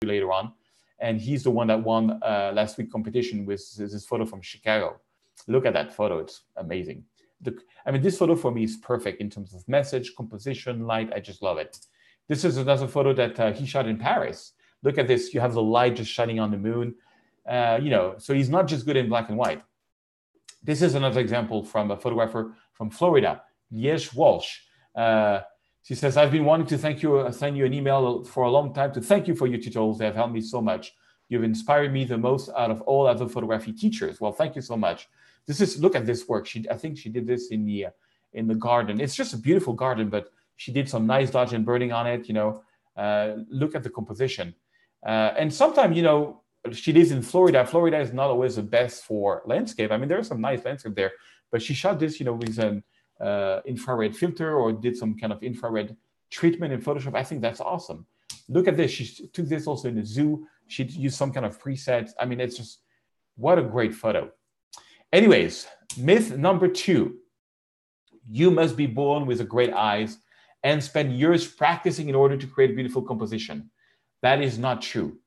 you later on. And he's the one that won last week competition with this photo from Chicago. Look at that photo. It's amazing. This photo for me is perfect in terms of message, composition, light. I just love it. This is another photo that he shot in Paris. Look at this. You have the light just shining on the moon. So he's not just good in black and white. This is another example from a photographer from Florida, Yesh Walsh. She says, I've been wanting to send you an email for a long time to thank you for your tutorials. They have helped me so much. You've inspired me the most out of all other photography teachers. Well, thank you so much. Look at this work. I think she did this in the garden. It's just a beautiful garden, but she did some nice dodge and burning on it. Look at the composition. And sometimes, she lives in Florida. Florida is not always the best for landscape. There are some nice landscape there, but she shot this, with an infrared filter or did some kind of infrared treatment in Photoshop. I think that's awesome. Look at this. She took this also in the zoo. She used some kind of presets. It's just, what a great photo. Anyways, myth number 2, you must be born with great eyes and spend years practicing in order to create beautiful composition. That is not true.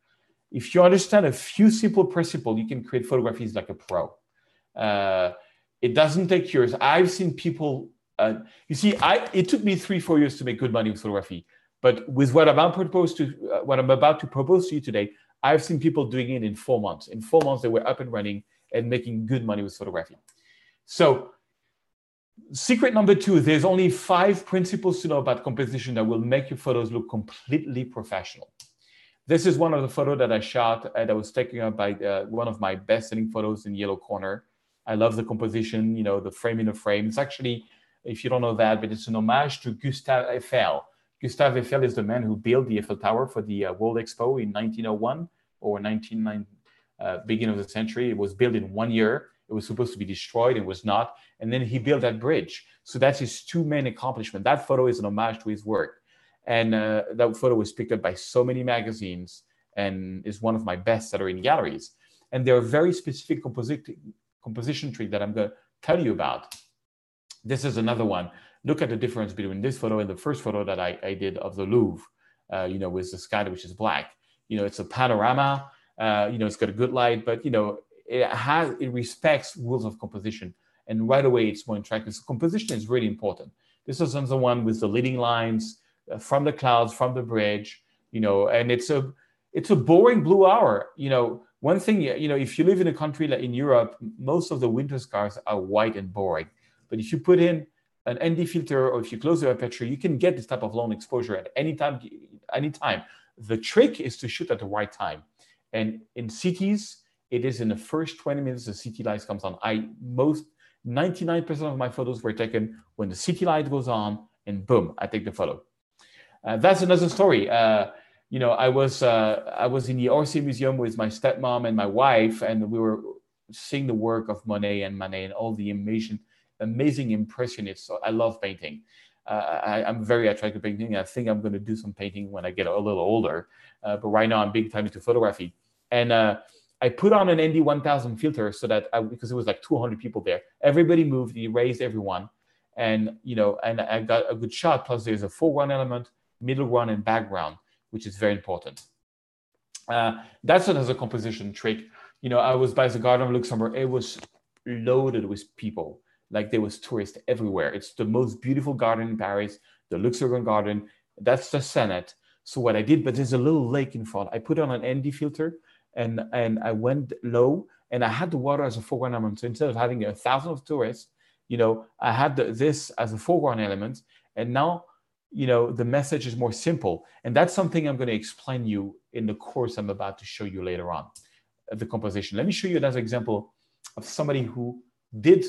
If you understand a few simple principles, you can create photographies like a pro. It doesn't take years. I've seen people, it took me 3-4 years to make good money with photography. But with what I'm about to propose to you today, I've seen people doing it in 4 months. In 4 months, they were up and running and making good money with photography. So secret number 2, there's only 5 principles to know about composition that will make your photos look completely professional. This is one of the photos that I shot that was taken up by one of my best-selling photos in Yellow Corner. I love the composition, the frame in a frame. It's actually, if you don't know that, but it's an homage to Gustave Eiffel. Gustave Eiffel is the man who built the Eiffel Tower for the World Expo in 1901 or 1909, beginning of the century. It was built in 1 year. It was supposed to be destroyed. It was not. And then he built that bridge. So that's his 2 main accomplishments. That photo is an homage to his work. And that photo was picked up by so many magazines and is one of my best sellers in galleries. And there are very specific composition tricks that I'm going to tell you about. This is another one. Look at the difference between this photo and the first photo that I did of the Louvre, with the sky, which is black. It's a panorama. It's got a good light, but, it respects rules of composition. And right away, it's more attractive. So composition is really important. This is another one with the leading lines from the clouds, from the bridge, and it's a boring blue hour. One thing, if you live in a country like in Europe, most of the winter skies are white and boring. But if you put in an ND filter or if you close the aperture, you can get this type of long exposure at any time. The trick is to shoot at the right time. And in cities, it is in the first 20 minutes the city light comes on. 99% of my photos were taken when the city light goes on, and boom, I take the photo. That's another story. I was in the Orsay Museum with my stepmom and my wife, and we were seeing the work of Monet and Manet and all the amazing impressionists. So I love painting. I'm very attracted to painting. I think I'm going to do some painting when I get a little older. But right now I'm big time into photography. And I put on an ND 1000 filter so that because it was like 200 people there, everybody moved, erased everyone. And, and I got a good shot. Plus there's a foreground element, middle ground, and background, which is very important. That's another composition trick. I was by the Garden of Luxembourg. It was loaded with people. Like there was tourists everywhere. It's the most beautiful garden in Paris, the Luxembourg Garden. That's the Senate. So what I did, but there's a little lake in front. I put on an ND filter and I went low and I had the water as a foreground element. So instead of having 1,000 of tourists, I had this as a foreground element. And now, the message is more simple. And that's something I'm going to explain you in the course I'm about to show you later on, the composition. Let me show you another example of somebody who did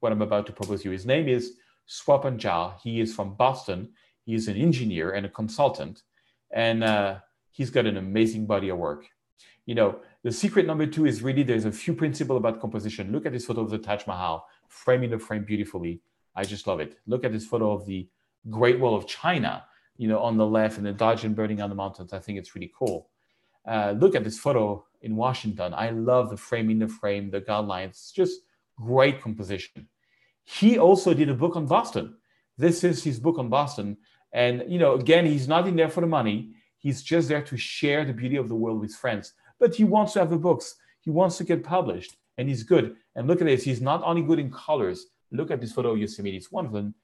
what I'm about to propose to you. His name is Swapan Jha. He is from Boston. He is an engineer and a consultant. And he's got an amazing body of work. The secret number 2 is really there's a few principles about composition. Look at this photo of the Taj Mahal, frame in the frame beautifully. I just love it. Look at this photo of the Great Wall of China, on the left, and the dodge and burning on the mountains. I think it's really cool. Look at this photo in Washington. I love the frame in the frame, the guidelines. It's just great composition. He also did a book on Boston. This is his book on Boston. And, again, he's not in there for the money. He's just there to share the beauty of the world with friends. But he wants to have the books. He wants to get published, and he's good. And look at this. He's not only good in colors. Look at this photo of Yosemite. It's one of them.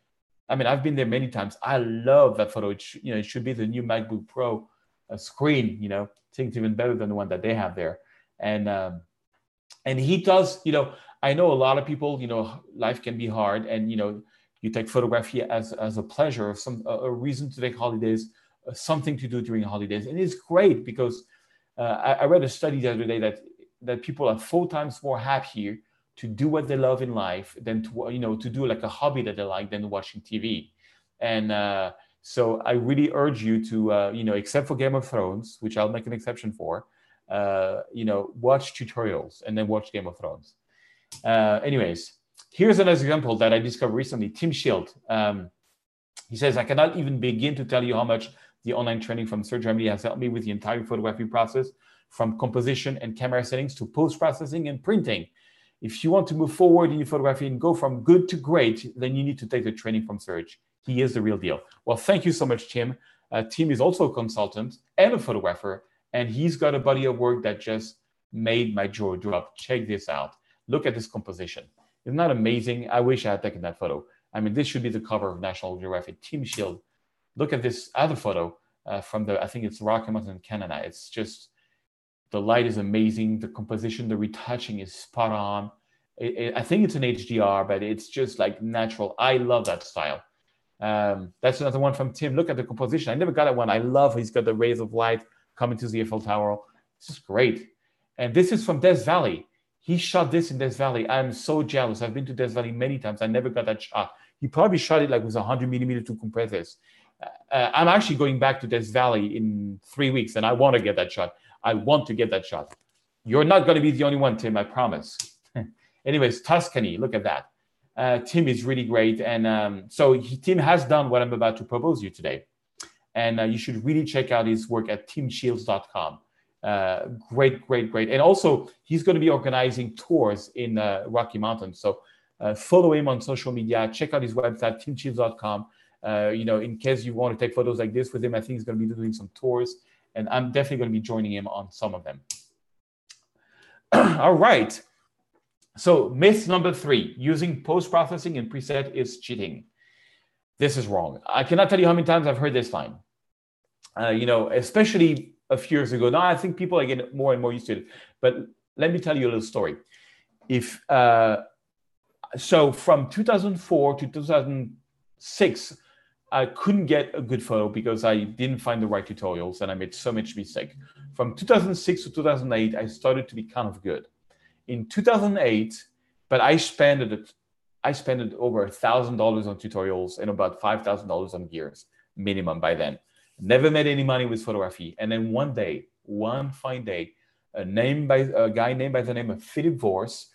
I mean, I've been there many times. I love that photo. It should be the new MacBook Pro screen. I think it's even better than the one that they have there. And he does. I know a lot of people. Life can be hard, and you take photography as a pleasure, a reason to take holidays, something to do during holidays, and it's great because I read a study the other day that people are 4 times more happier to do what they love in life than to do like a hobby that they like than watching TV. And so I really urge you to except for Game of Thrones, which I'll make an exception for, watch tutorials and then watch Game of Thrones. Anyways, here's another example that I discovered recently. Tim Shield. He says, I cannot even begin to tell you how much the online training from Sir Germany has helped me with the entire photography process, from composition and camera settings to post-processing and printing. If you want to move forward in your photography and go from good to great, then you need to take the training from Serge. He is the real deal. Well, thank you so much, Tim. Tim is also a consultant and a photographer, and he's got a body of work that just made my jaw drop. Check this out. Look at this composition. Isn't that amazing? I wish I had taken that photo. I mean, this should be the cover of National Geographic. Tim Shield. Look at this other photo from I think it's Rocky Mountain, Canada. It's just, the light is amazing. The composition, the retouching is spot on. I think it's an HDR, but it's just like natural. I love that style. That's another one from Tim. Look at the composition. I never got that one. I love he's got the rays of light coming to the Eiffel Tower. This is great. And this is from Death Valley. He shot this in Death Valley. I'm so jealous. I've been to Death Valley many times. I never got that shot. He probably shot it like with 100mm to compress this. I'm actually going back to Death Valley in 3 weeks, and I want to get that shot. I want to get that shot. You're not going to be the only one, Tim, I promise. Anyways, Tuscany, look at that. Tim is really great. And Tim has done what I'm about to propose you today. And you should really check out his work at timshields.com. Great. And also, he's going to be organizing tours in Rocky Mountain. So follow him on social media. Check out his website, timshields.com. In case you want to take photos like this with him, I think he's going to be doing some tours. And I'm definitely going to be joining him on some of them. All right. So myth number 3, using post-processing and preset is cheating. This is wrong. I cannot tell you how many times I've heard this line. Especially a few years ago. Now I think people are getting more and more used to it. But let me tell you a little story. So from 2004 to 2006, I couldn't get a good photo because I didn't find the right tutorials and I made so much mistake. From 2006 to 2008, I started to be kind of good. In 2008, but I spent over $1,000 on tutorials and about $5,000 on gears minimum by then. Never made any money with photography. And then one fine day, a guy named by the name of Philip Vorse,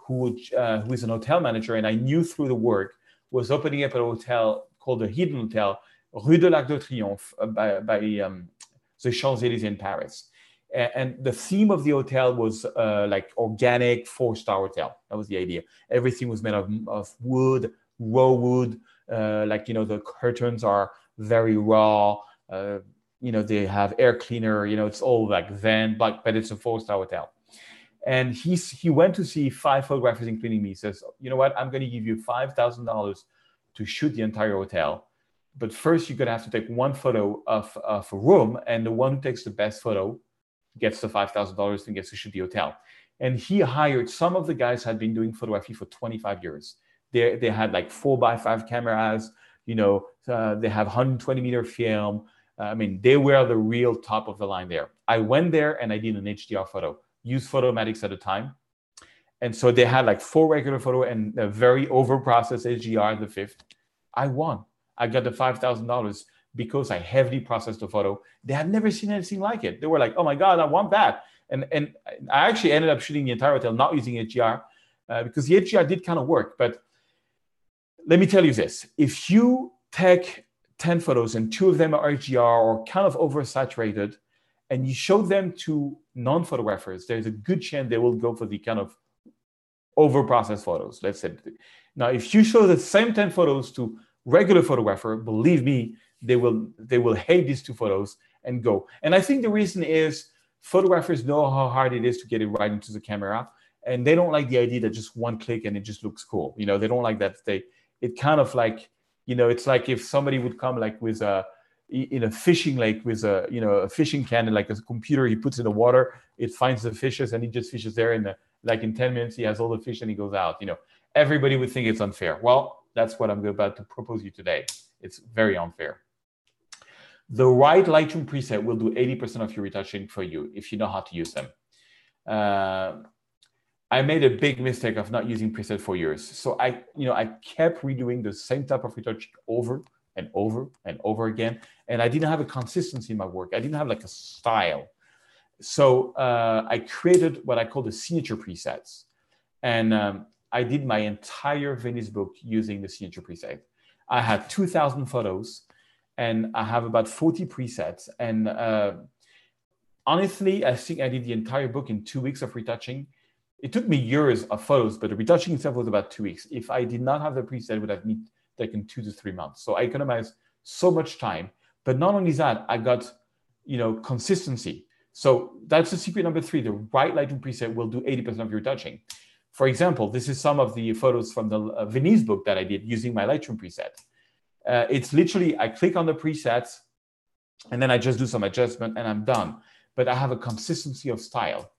who is an hotel manager, and I knew through the work, was opening up a hotel called the Hidden Hotel, Rue de l'Arc de Triomphe, by the Champs-Élysées in Paris. And the theme of the hotel was like organic 4-star hotel. That was the idea. Everything was made of wood, raw wood. The curtains are very raw. They have air cleaner. It's all like then, but it's a 4-star hotel. And he went to see 5 photographers, including me. He says, you know what? I'm going to give you $5,000 to shoot the entire hotel. But first, you're going to have to take one photo of a room, and the one who takes the best photo gets the $5,000 and gets to shoot the hotel. And he hired, some of the guys had been doing photography for 25 years. They had like 4x5 cameras, they have 120-meter film. They were the real top of the line there. I went there and I did an HDR photo, used Photomatics at the time. And so they had like 4 regular photo and a very over-processed HDR, the 5th. I won. I got the $5,000 because I heavily processed the photo. They had never seen anything like it. They were like, oh my God, I want that. And I actually ended up shooting the entire hotel, not using HDR, because the HDR did kind of work. But let me tell you this. If you take 10 photos and 2 of them are HDR or kind of oversaturated, and you show them to non-photographers, there's a good chance they will go for the kind of over-processed photos, let's say. Now, if you show the same 10 photos to regular photographer, believe me, they will hate these 2 photos and go. And I think the reason is photographers know how hard it is to get it right into the camera, and they don't like the idea that just one click and it just looks cool. You know, they don't like that. It kind of like, you know, it's like if somebody would come like with in a fishing lake with a fishing can and like a computer, he puts in the water, it finds the fishes and he just fishes there in in 10 minutes, he has all the fish and he goes out. You know, everybody would think it's unfair. Well, that's what I'm about to propose you today. It's very unfair. The right Lightroom preset will do 80% of your retouching for you if you know how to use them. I made a big mistake of not using preset for years. So I kept redoing the same type of retouch over and over and over again. And I didn't have a consistency in my work. I didn't have like a style. So I created what I call the signature presets. And I did my entire Venice book using the signature preset. I had 2,000 photos and I have about 40 presets. And honestly, I think I did the entire book in 2 weeks of retouching. It took me years of photos, but the retouching itself was about 2 weeks. If I did not have the preset, it would have taken 2 to 3 months. So I economized so much time. But not only that, I got, consistency. So that's the secret number 3. The right Lightroom preset will do 80% of your retouching. For example, this is some of the photos from the Venice book that I did using my Lightroom preset. It's literally, I click on the presets and then I just do some adjustment and I'm done. But I have a consistency of style.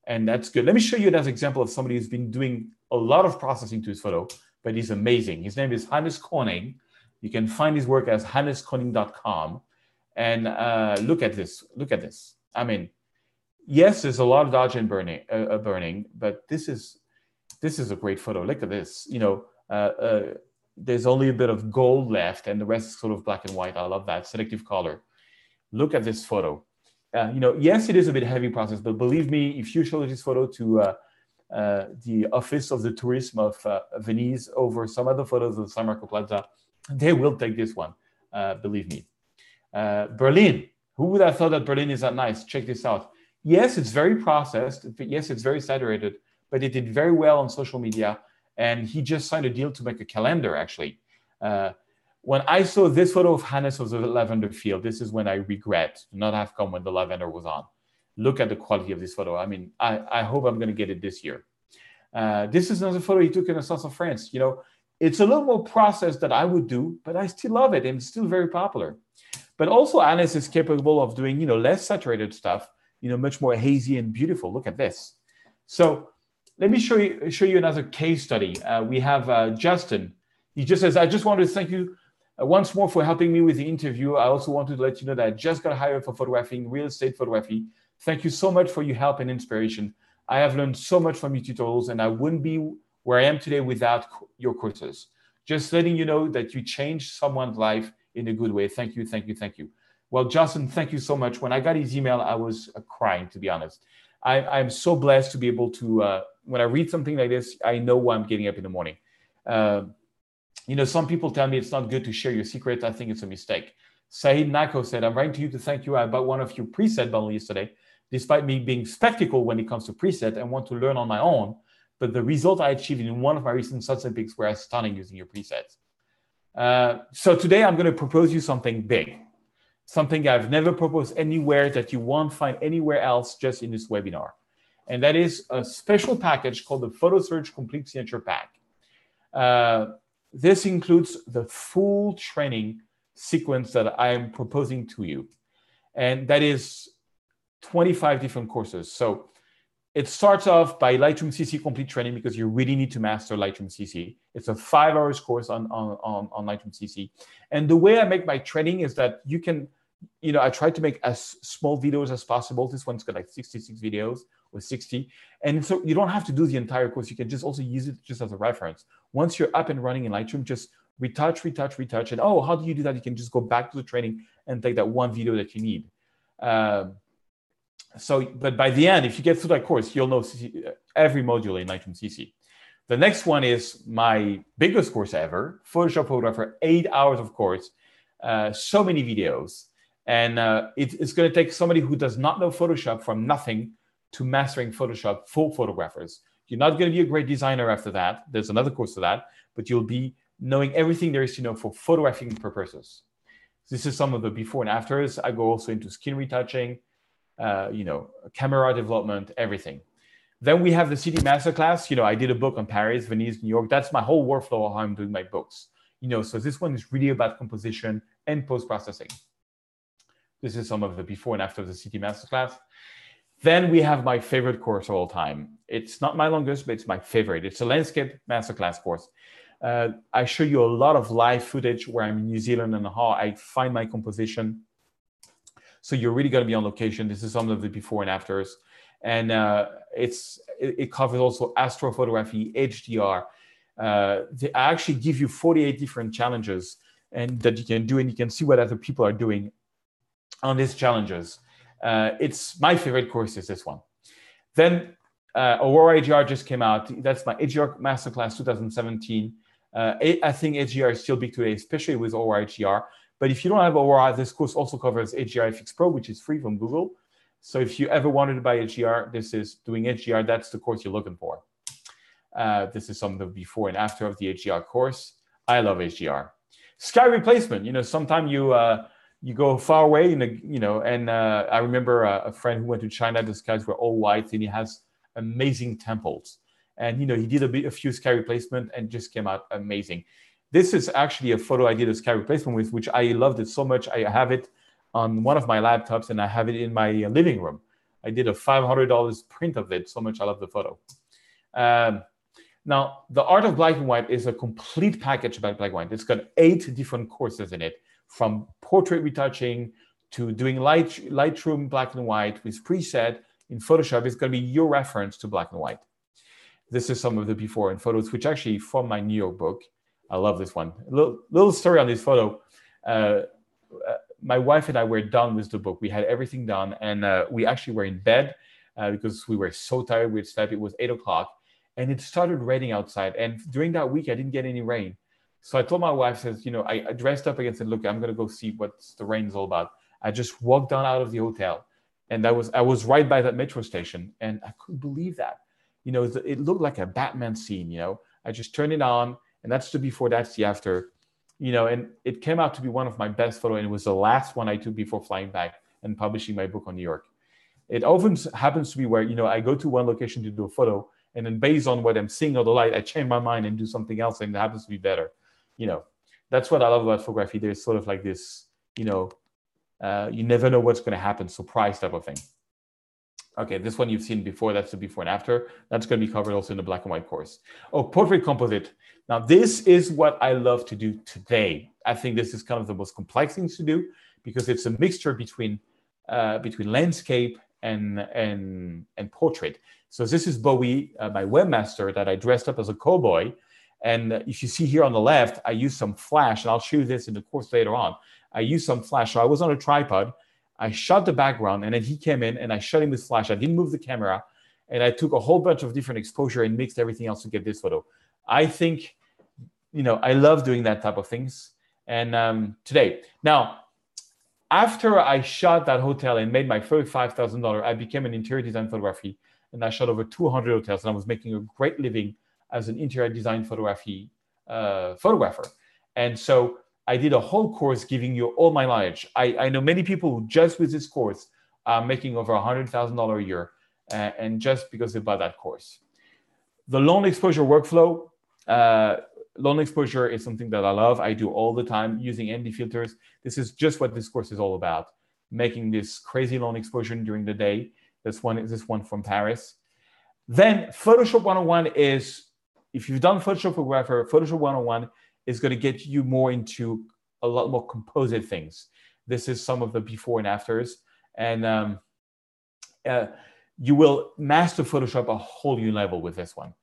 And that's good. Let me show you an example of somebody who's been doing a lot of processing to his photo, but he's amazing. His name is Hannes Koning. You can find his work as hanneskoning.com. And look at this. Look at this. I mean, yes, there's a lot of dodge and burning, but this is a great photo. Look at this. There's only a bit of gold left, and the rest is sort of black and white. I love that selective color. Look at this photo. Yes, it is a bit heavy process, but believe me, if you show this photo to the Office of the Tourism of Venice over some other photos of San Marco Plaza, they will take this one. Believe me. Berlin. Who would have thought that Berlin is that nice? Check this out. Yes, it's very processed. Yes, it's very saturated, but it did very well on social media. And he just signed a deal to make a calendar, actually. When I saw this photo of Hannes of the lavender field, this is when I regret not have come when the lavender was on. Look at the quality of this photo. I mean, I hope I'm going to get it this year. This is another photo he took in the south of France. It's a little more processed than I would do, but I still love it, and it's still very popular. But also, Hannes is capable of doing, less saturated stuff, much more hazy and beautiful. Look at this. So let me show you another case study. We have Justin. He just says, I just wanted to thank you once more for helping me with the interview. I also wanted to let you know that I just got hired for photographing, real estate photography. Thank you so much for your help and inspiration. I have learned so much from your tutorials, and I wouldn't be where I am today without your courses. Just letting you know that you changed someone's life in a good way. Thank you, thank you, thank you. Well, Justin, thank you so much. When I got his email, I was crying, to be honest. I'm so blessed to be able to, when I read something like this, I know why I'm getting up in the morning. Some people tell me it's not good to share your secrets. I think it's a mistake. Saeed Nako said, I'm writing to you to thank you. I bought one of your preset bundles yesterday, despite me being skeptical when it comes to preset and want to learn on my own. But the result I achieved in one of my recent sunset pics were stunning using your presets. So today I'm going to propose you something big, something I've never proposed anywhere that you won't find anywhere else, just in this webinar. And that is a special package called the Photo Search Complete Signature Pack. This includes the full training sequence that I am proposing to you. And that is 25 different courses. So it starts off by Lightroom CC complete training, because you really need to master Lightroom CC. It's a 5-hour course on Lightroom CC. And the way I make my training is that you can, I try to make as small videos as possible. This one's got like 66 videos or 60. And so you don't have to do the entire course. You can just also use it just as a reference. Once you're up and running in Lightroom, just retouch. And how do you do that? You can just go back to the training and take that one video that you need. But by the end, if you get through that course, you'll know every module in Lightroom CC. The next one is my biggest course ever, Photoshop Photographer, 8 hours of course, so many videos. And it's going to take somebody who does not know Photoshop from nothing to mastering Photoshop for photographers. You're not going to be a great designer after that. There's another course for that, but you'll be knowing everything there is to know for photographing purposes. This is some of the before and afters. I go also into skin retouching, camera development, everything. Then we have the city masterclass. I did a book on Paris, Venice, New York. That's my whole workflow of how I'm doing my books. So this one is really about composition and post-processing. This is some of the before and after the city masterclass. Then we have my favorite course of all time. It's not my longest, but it's my favorite. It's a landscape masterclass course. I show you a lot of live footage where I'm in New Zealand and how I find my composition. So you're really going to be on location. This is some of the before and afters. And it covers also astrophotography, HDR. They actually give you 48 different challenges and that you can do, and you can see what other people are doing on these challenges. It's my favorite course is this one. Then Aurora HDR just came out. That's my HDR Masterclass 2017. I think HDR is still big today, especially with Aurora HDR. But if you don't have Aurora, this course also covers HDR FX Pro, which is free from Google. So if you ever wanted to buy HDR, this is doing HDR. That's the course you're looking for. This is some of the before and after of the HDR course. I love HDR. Sky replacement. Sometimes you go far away, and I remember a friend who went to China. The skies were all white, and he has amazing temples. And he did a few sky replacement and just came out amazing. This is actually a photo I did a sky replacement with, which I loved it so much. I have it on one of my laptops, and I have it in my living room. I did a $500 print of it. So much I love the photo. Now, the art of black and white is a complete package about black and white. It's got 8 different courses in it, from portrait retouching to doing Lightroom black and white with preset in Photoshop. It's going to be your reference to black and white. This is some of the before and photos, which actually from my New York book. I love this one. A little story on this photo. My wife and I were done with the book. We had everything done, and we actually were in bed because we were so tired. We had slept. It was 8 o'clock, and it started raining outside. And during that week, I didn't get any rain. So I told my wife, I dressed up again and said, look, I'm going to go see what the rain is all about. I just walked down out of the hotel, and I was right by that metro station, and I couldn't believe that. It looked like a Batman scene. I just turned it on, and that's the before, that's the after. And it came out to be one of my best photos, and it was the last one I took before flying back and publishing my book on New York. It often happens to be where, I go to one location to do a photo, and then based on what I'm seeing on the light, I change my mind and do something else, and it happens to be better. That's what I love about photography. There's sort of like this, you never know what's going to happen, surprise type of thing. Okay, this one you've seen before. That's the before and after. That's going to be covered also in the black and white course. Oh, portrait composite. Now, this is what I love to do today. I think this is kind of the most complex things to do because it's a mixture between landscape and portrait. So this is Bowie, my webmaster that I dressed up as a cowboy. And if you see here on the left, I used some flash, and I'll show you this in the course later on. I used some flash. So I was on a tripod. I shot the background, and then he came in, and I shot him with flash. I didn't move the camera, and I took a whole bunch of different exposure and mixed everything else to get this photo. I think, I love doing that type of things. And today, now, after I shot that hotel and made my first $5,000, I became an interior design photography, and I shot over 200 hotels, and I was making a great living as an interior design photography photographer. And so I did a whole course giving you all my knowledge. I know many people who just with this course are making over $100,000 a year, and just because they bought that course. The long exposure workflow, long exposure is something that I love. I do all the time using ND filters. This is just what this course is all about, making this crazy long exposure during the day. This one from Paris. Then Photoshop 101 is, if you've done Photoshop Photographer, Photoshop 101 is going to get you more into a lot more composite things. This is some of the before and afters. And you will master Photoshop a whole new level with this one.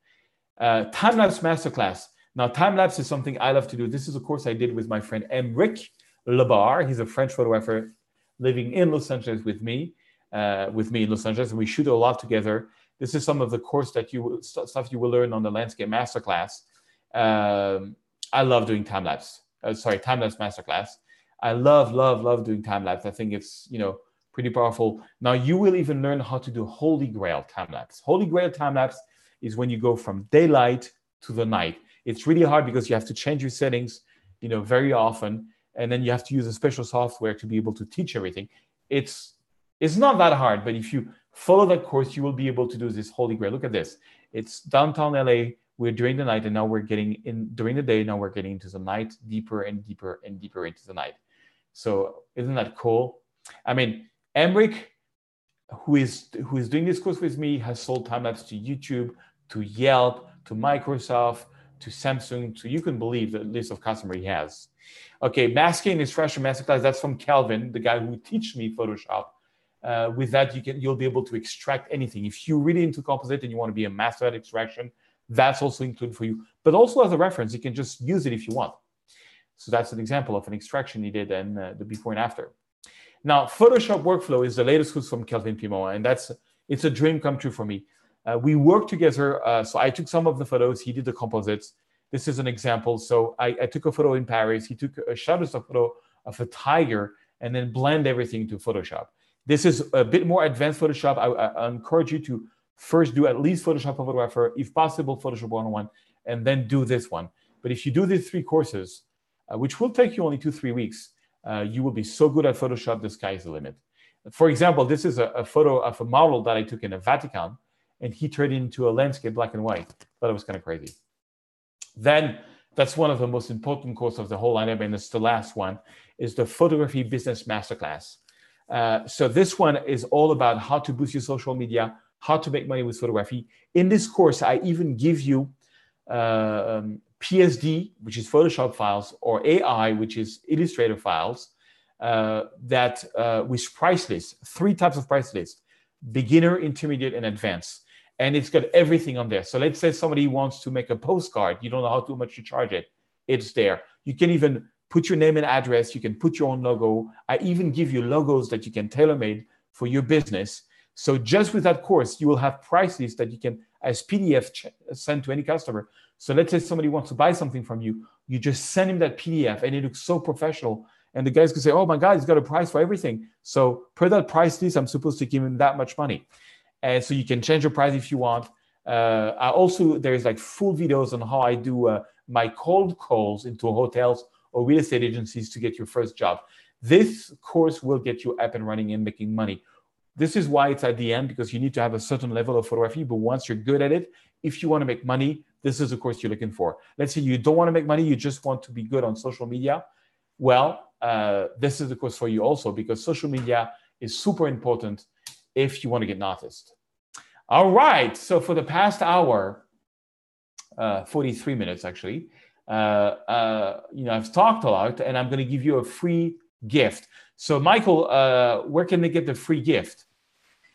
Time-lapse masterclass. Now, time-lapse is something I love to do. This is a course I did with my friend Emric Lebar. He's a French photographer living in Los Angeles with me in Los Angeles, and we shoot a lot together. This is some of the course stuff you will learn on the Landscape Masterclass. I love doing time-lapse. Time-lapse masterclass. I love doing time-lapse. I think it's, pretty powerful. Now, you will even learn how to do Holy Grail time-lapse. Holy Grail time-lapse is when you go from daylight to the night. It's really hard because you have to change your settings, very often. and then you have to use a special software to be able to teach everything. It's not that hard, but if you follow that course, you will be able to do this holy grail. Look at this. It's downtown LA. We're during the night, and now we're getting in during the day. Now we're getting into the night, deeper and deeper and deeper into the night. So isn't that cool? I mean, Emric, who is doing this course with me, has sold time-lapse to YouTube, to Yelp, to Microsoft, to Samsung. So you can believe the list of customers he has. Okay, masking and extraction masterclass. That's from Calvin, the guy who teaches me Photoshop. With that, you'll be able to extract anything. If you're really into composite and you want to be a master at extraction, that's also included for you. But also as a reference, you can just use it if you want. So that's an example of an extraction he did and the before and after. Now, Photoshop Workflow is the latest course from Kelvin Pimo, and it's a dream come true for me. We worked together. So I took some of the photos. He did the composites. This is an example. So I took a photo in Paris. He took a photo of a tiger and then blend everything to Photoshop. This is a bit more advanced Photoshop. I encourage you to first do at least Photoshop Photographer, if possible, Photoshop 101, and then do this one. But if you do these 3 courses, which will take you only 2-3 weeks, you will be so good at Photoshop, the sky is the limit. For example, this is a photo of a model that I took in the Vatican, and he turned it into a landscape, black and white. Thought it was kind of crazy. Then that's one of the most important courses of the whole lineup, and it's the last one, is the Photography Business Masterclass. So this one is all about how to boost your social media, how to make money with photography. In this course, I even give you PSD, which is Photoshop files, or AI, which is Illustrator files, with price lists, 3 types of price lists: beginner, intermediate, and advanced. And it's got everything on there. So let's say somebody wants to make a postcard. You don't know how much to charge it. It's there. You can even put your name and address. You can put your own logo. I even give you logos that you can tailor-made for your business. So just with that course, you will have price lists that you can, as PDF, send to any customer. So let's say somebody wants to buy something from you. You just send him that PDF, and it looks so professional. And the guys can say, oh my God, he's got a price for everything. So per that price list, I'm supposed to give him that much money. And so you can change your price if you want. There is like full videos on how I do my cold calls into hotels or real estate agencies to get your first job. This course will get you up and running and making money. This is why it's at the end, because you need to have a certain level of photography. But once you're good at it, if you want to make money, this is the course you're looking for. Let's say you don't want to make money, you just want to be good on social media. Well, this is the course for you also, because social media is super important if you want to get noticed. All right. So for the past hour, 43 minutes actually, I've talked a lot, and I'm going to give you a free gift. So Michael, where can they get the free gift?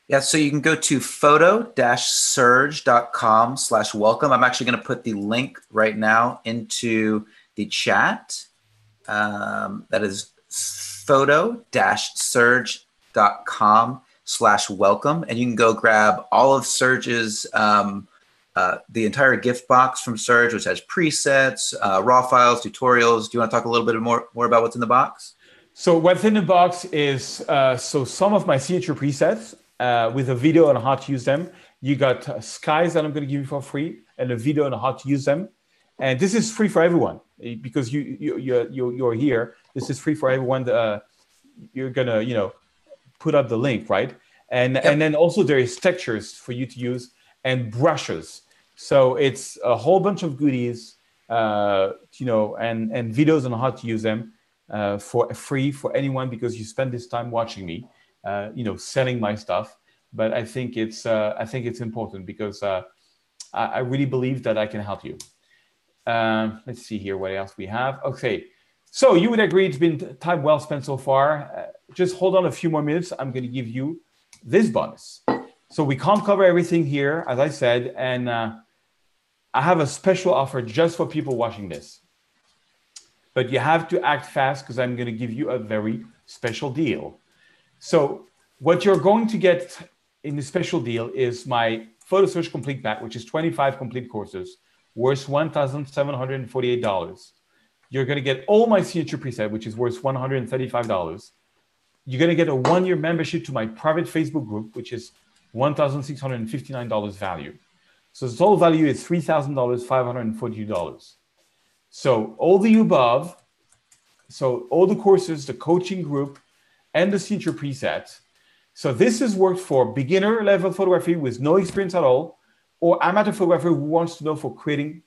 Yeah, so you can go to photo-surge.com/welcome. I'm actually going to put the link right now into the chat. That is photo-surge.com/welcome. And you can go grab all of Surge's, the entire gift box from Surge, which has presets, raw files, tutorials. Do you want to talk a little bit more about what's in the box? So what's in the box is some of my signature presets with a video on how to use them. You got skies that I'm going to give you for free, and a video on how to use them. And this is free for everyone because you're here. This is free for everyone. You're gonna put up the link, right? And yep. And then also there is textures for you to use and brushes. So it's a whole bunch of goodies, and videos on how to use them for free for anyone, because you spend this time watching me, selling my stuff. But I think it's important because I really believe that I can help you. Let's see here what else we have. Okay, so you would agree it's been time well spent so far. Just hold on a few more minutes. I'm going to give you this bonus. So we can't cover everything here, as I said, and I have a special offer just for people watching this. But you have to act fast because I'm going to give you a very special deal. So what you're going to get in the special deal is my Photo Search Complete Pack, which is 25 complete courses, worth $1,748. You're going to get all my signature preset, which is worth $135. You're going to get a 1-year membership to my private Facebook group, which is $1,659 value. So the total value is $3,542. So all the above, So all the courses, the coaching group, and the signature preset. So this has worked for beginner level photography with no experience at all, or amateur photographer who wants to know for creating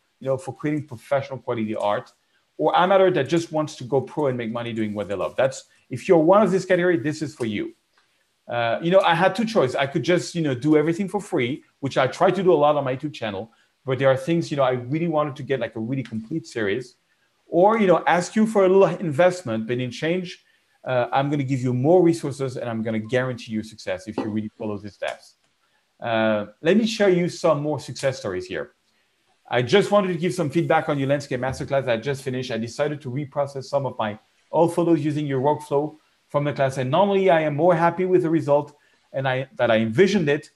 professional quality art, or amateur that just wants to go pro and make money doing what they love. That's, if you're one of this category, this is for you. I had two choices. I could just, do everything for free, which I try to do a lot on my YouTube channel, but there are things, I really wanted to get like a really complete series, or, ask you for a little investment, but in change, I'm going to give you more resources and I'm going to guarantee you success if you really follow these steps. Let me share you some more success stories here. I just wanted to give some feedback on your landscape masterclass I just finished. I decided to reprocess some of my old photos using your workflow from the class. And normally I am more happy with the result and that I envisioned it.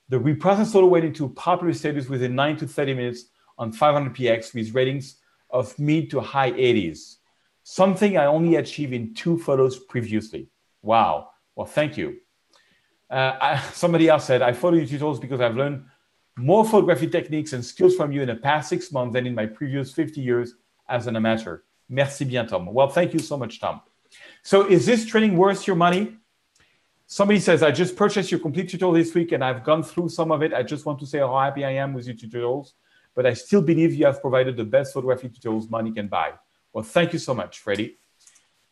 The reprocessed photo went into popular status within 9 to 30 minutes on 500px with ratings of mid to high 80s. Something I only achieved in 2 photos previously. Wow. Well, thank you. Somebody else said, I follow your tutorials because I've learned more photography techniques and skills from you in the past 6 months than in my previous 50 years as an amateur. Merci bien, Tom. Well, thank you so much, Tom. So is this training worth your money? Somebody says, I just purchased your complete tutorial this week and I've gone through some of it. I just want to say how happy I am with your tutorials, but I still believe you have provided the best photography tutorials money can buy. Well, thank you so much, Freddie.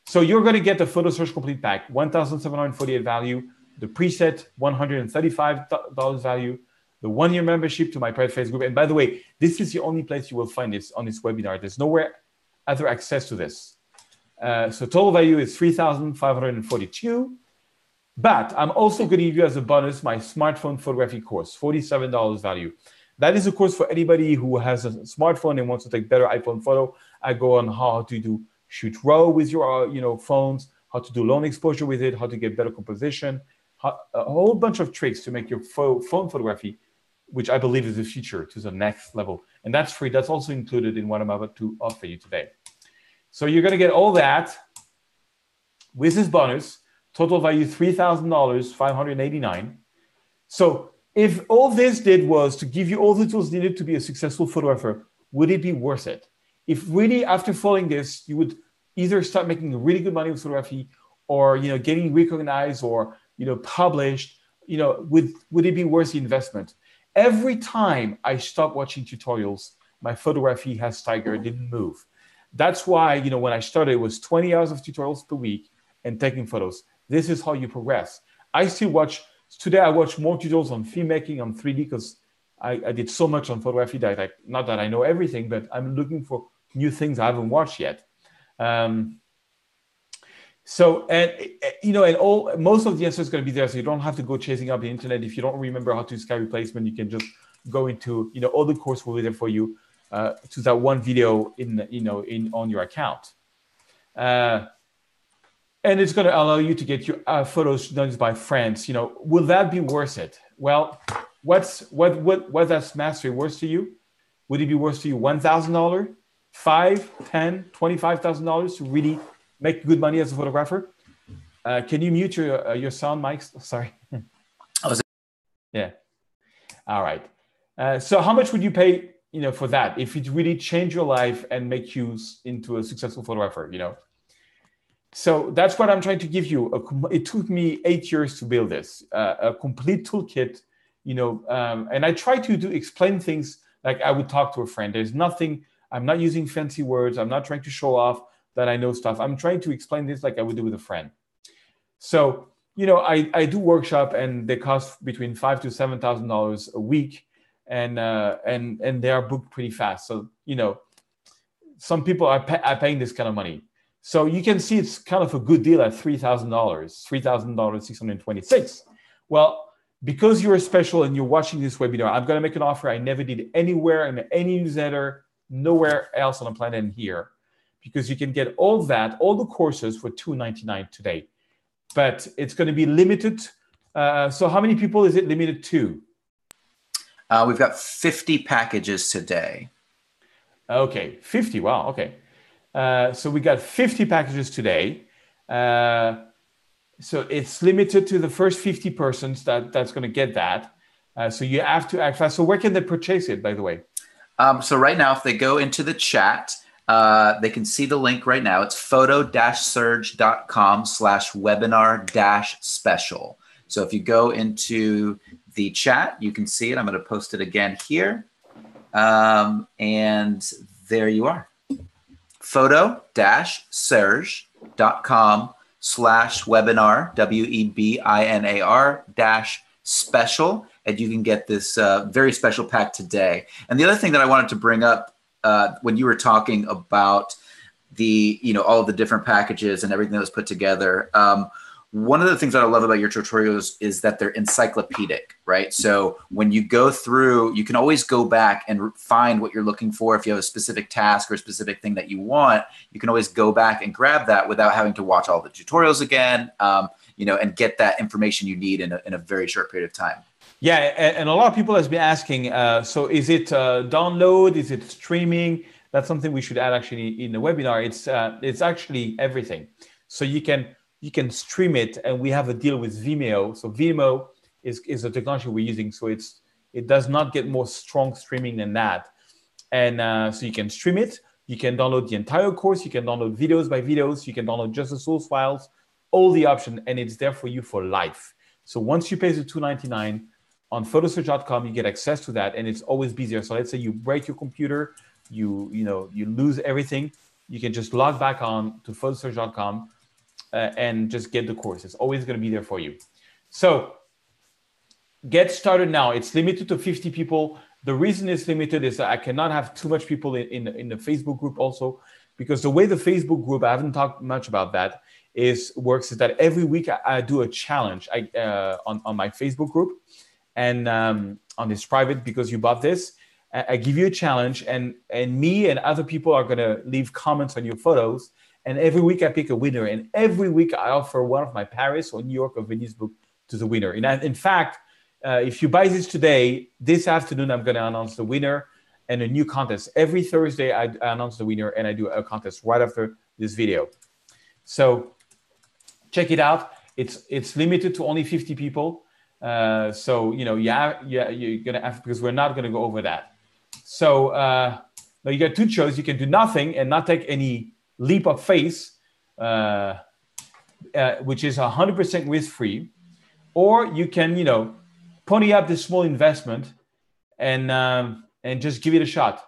So you're going to get the Photo Search Complete Pack, $1,748 value, the preset, $135 value, the 1-year membership to my private Facebook group. And by the way, this is the only place you will find this on this webinar. There's nowhere other access to this. So total value is $3,542. But I'm also going to give you as a bonus my smartphone photography course, $47 value. That is a course for anybody who has a smartphone and wants to take better iPhone photo. I go on how to do shoot RAW with your phones, how to do long exposure with it, how to get better composition, a whole bunch of tricks to make your phone photography, which I believe is the future, to the next level. And that's free. That's also included in what I'm about to offer you today. So you're going to get all that with this bonus. Total value $3,000, $589. So if all this did was to give you all the tools needed to be a successful photographer, would it be worth it? If really after following this, you would either start making really good money with photography or, getting recognized or, published, would it be worth the investment? Every time I stop watching tutorials, my photography has staggered, didn't move. That's why, when I started, it was 20 hours of tutorials per week and taking photos. This is how you progress. I still watch, today I watch more tutorials on filmmaking, on 3D, because I did so much on photography that not that I know everything, but I'm looking for new things I haven't watched yet. Most of the answer is going to be there, so you don't have to go chasing up the internet. If you don't remember how to sky replacement, you can just go into, all the course will be there for you to that one video on your account. And it's going to allow you to get your photos done by friends. Will that be worth it? Well, what that's mastery worth to you? Would it be worth to you $1,000, $5,000, $10,000, $25,000 to really make good money as a photographer? Can you mute your sound, Mike? Sorry. Yeah. All right. So how much would you pay, for that if it really changed your life and make you into a successful photographer? So that's what I'm trying to give you. It took me 8 years to build this, a complete toolkit, and I try to explain things like I would talk to a friend. There's nothing, I'm not using fancy words. I'm not trying to show off that I know stuff. I'm trying to explain this like I would do with a friend. So, I do workshop and they cost between $5,000 to $7,000 a week and they are booked pretty fast. So, some people are paying this kind of money. So you can see it's kind of a good deal at $3,000, $3,626. Well, because you're special and you're watching this webinar, I'm going to make an offer I never did anywhere in any newsletter, nowhere else on the planet and here, because you can get all that, all the courses for $299 today. But it's going to be limited. So how many people is it limited to? We've got 50 packages today. Okay, 50. Wow. Okay. So we got 50 packages today. So it's limited to the first 50 persons that's going to get that. So you have to act fast. So where can they purchase it, by the way? So right now, if they go into the chat, They can see the link right now. It's photo-surge.com/webinar-special. So if you go into the chat, you can see it. I'm going to post it again here. And there you are. photo-surge.com/webinar, WEBINAR-special. And you can get this very special pack today. And the other thing that I wanted to bring up when you were talking about the, all of the different packages and everything that was put together, one of the things that I love about your tutorials is that they're encyclopedic, right? So when you go through, you can always go back and find what you're looking for. If you have a specific task or a specific thing that you want, you can always go back and grab that without having to watch all the tutorials again, and get that information you need in a very short period of time. Yeah, and a lot of people has been asking, so is it download? Is it streaming? That's something we should add actually in the webinar. It's actually everything. So you can stream it, and we have a deal with Vimeo. So Vimeo is the technology we're using. So it does not get more strong streaming than that. And so you can stream it. You can download the entire course. You can download videos by videos. You can download just the source files, all the options, and it's there for you for life. So once you pay the $2.99 on photosurge.com, you get access to that, and it's always busier. So let's say you break your computer, you lose everything. You can just log back on to photosurge.com. And just get the course. It's always going to be there for you. So get started now. It's limited to 50 people. The reason it's limited is that I cannot have too much people in the Facebook group also, because the way the Facebook group, I haven't talked much about that, works is that every week I do a challenge on my Facebook group, and on this private, because you bought this, I give you a challenge, and me and other people are going to leave comments on your photos. And every week I pick a winner. And every week I offer one of my Paris or New York or Venice book to the winner. And in fact, if you buy this today, this afternoon, I'm going to announce the winner and a new contest. Every Thursday, I announce the winner, and I do a contest right after this video. So check it out. It's limited to only 50 people. So, you're going to have, because we're not going to go over that. So now you got two choices. You can do nothing and not take any leap of faith, which is 100% risk-free, or you can, pony up this small investment and just give it a shot.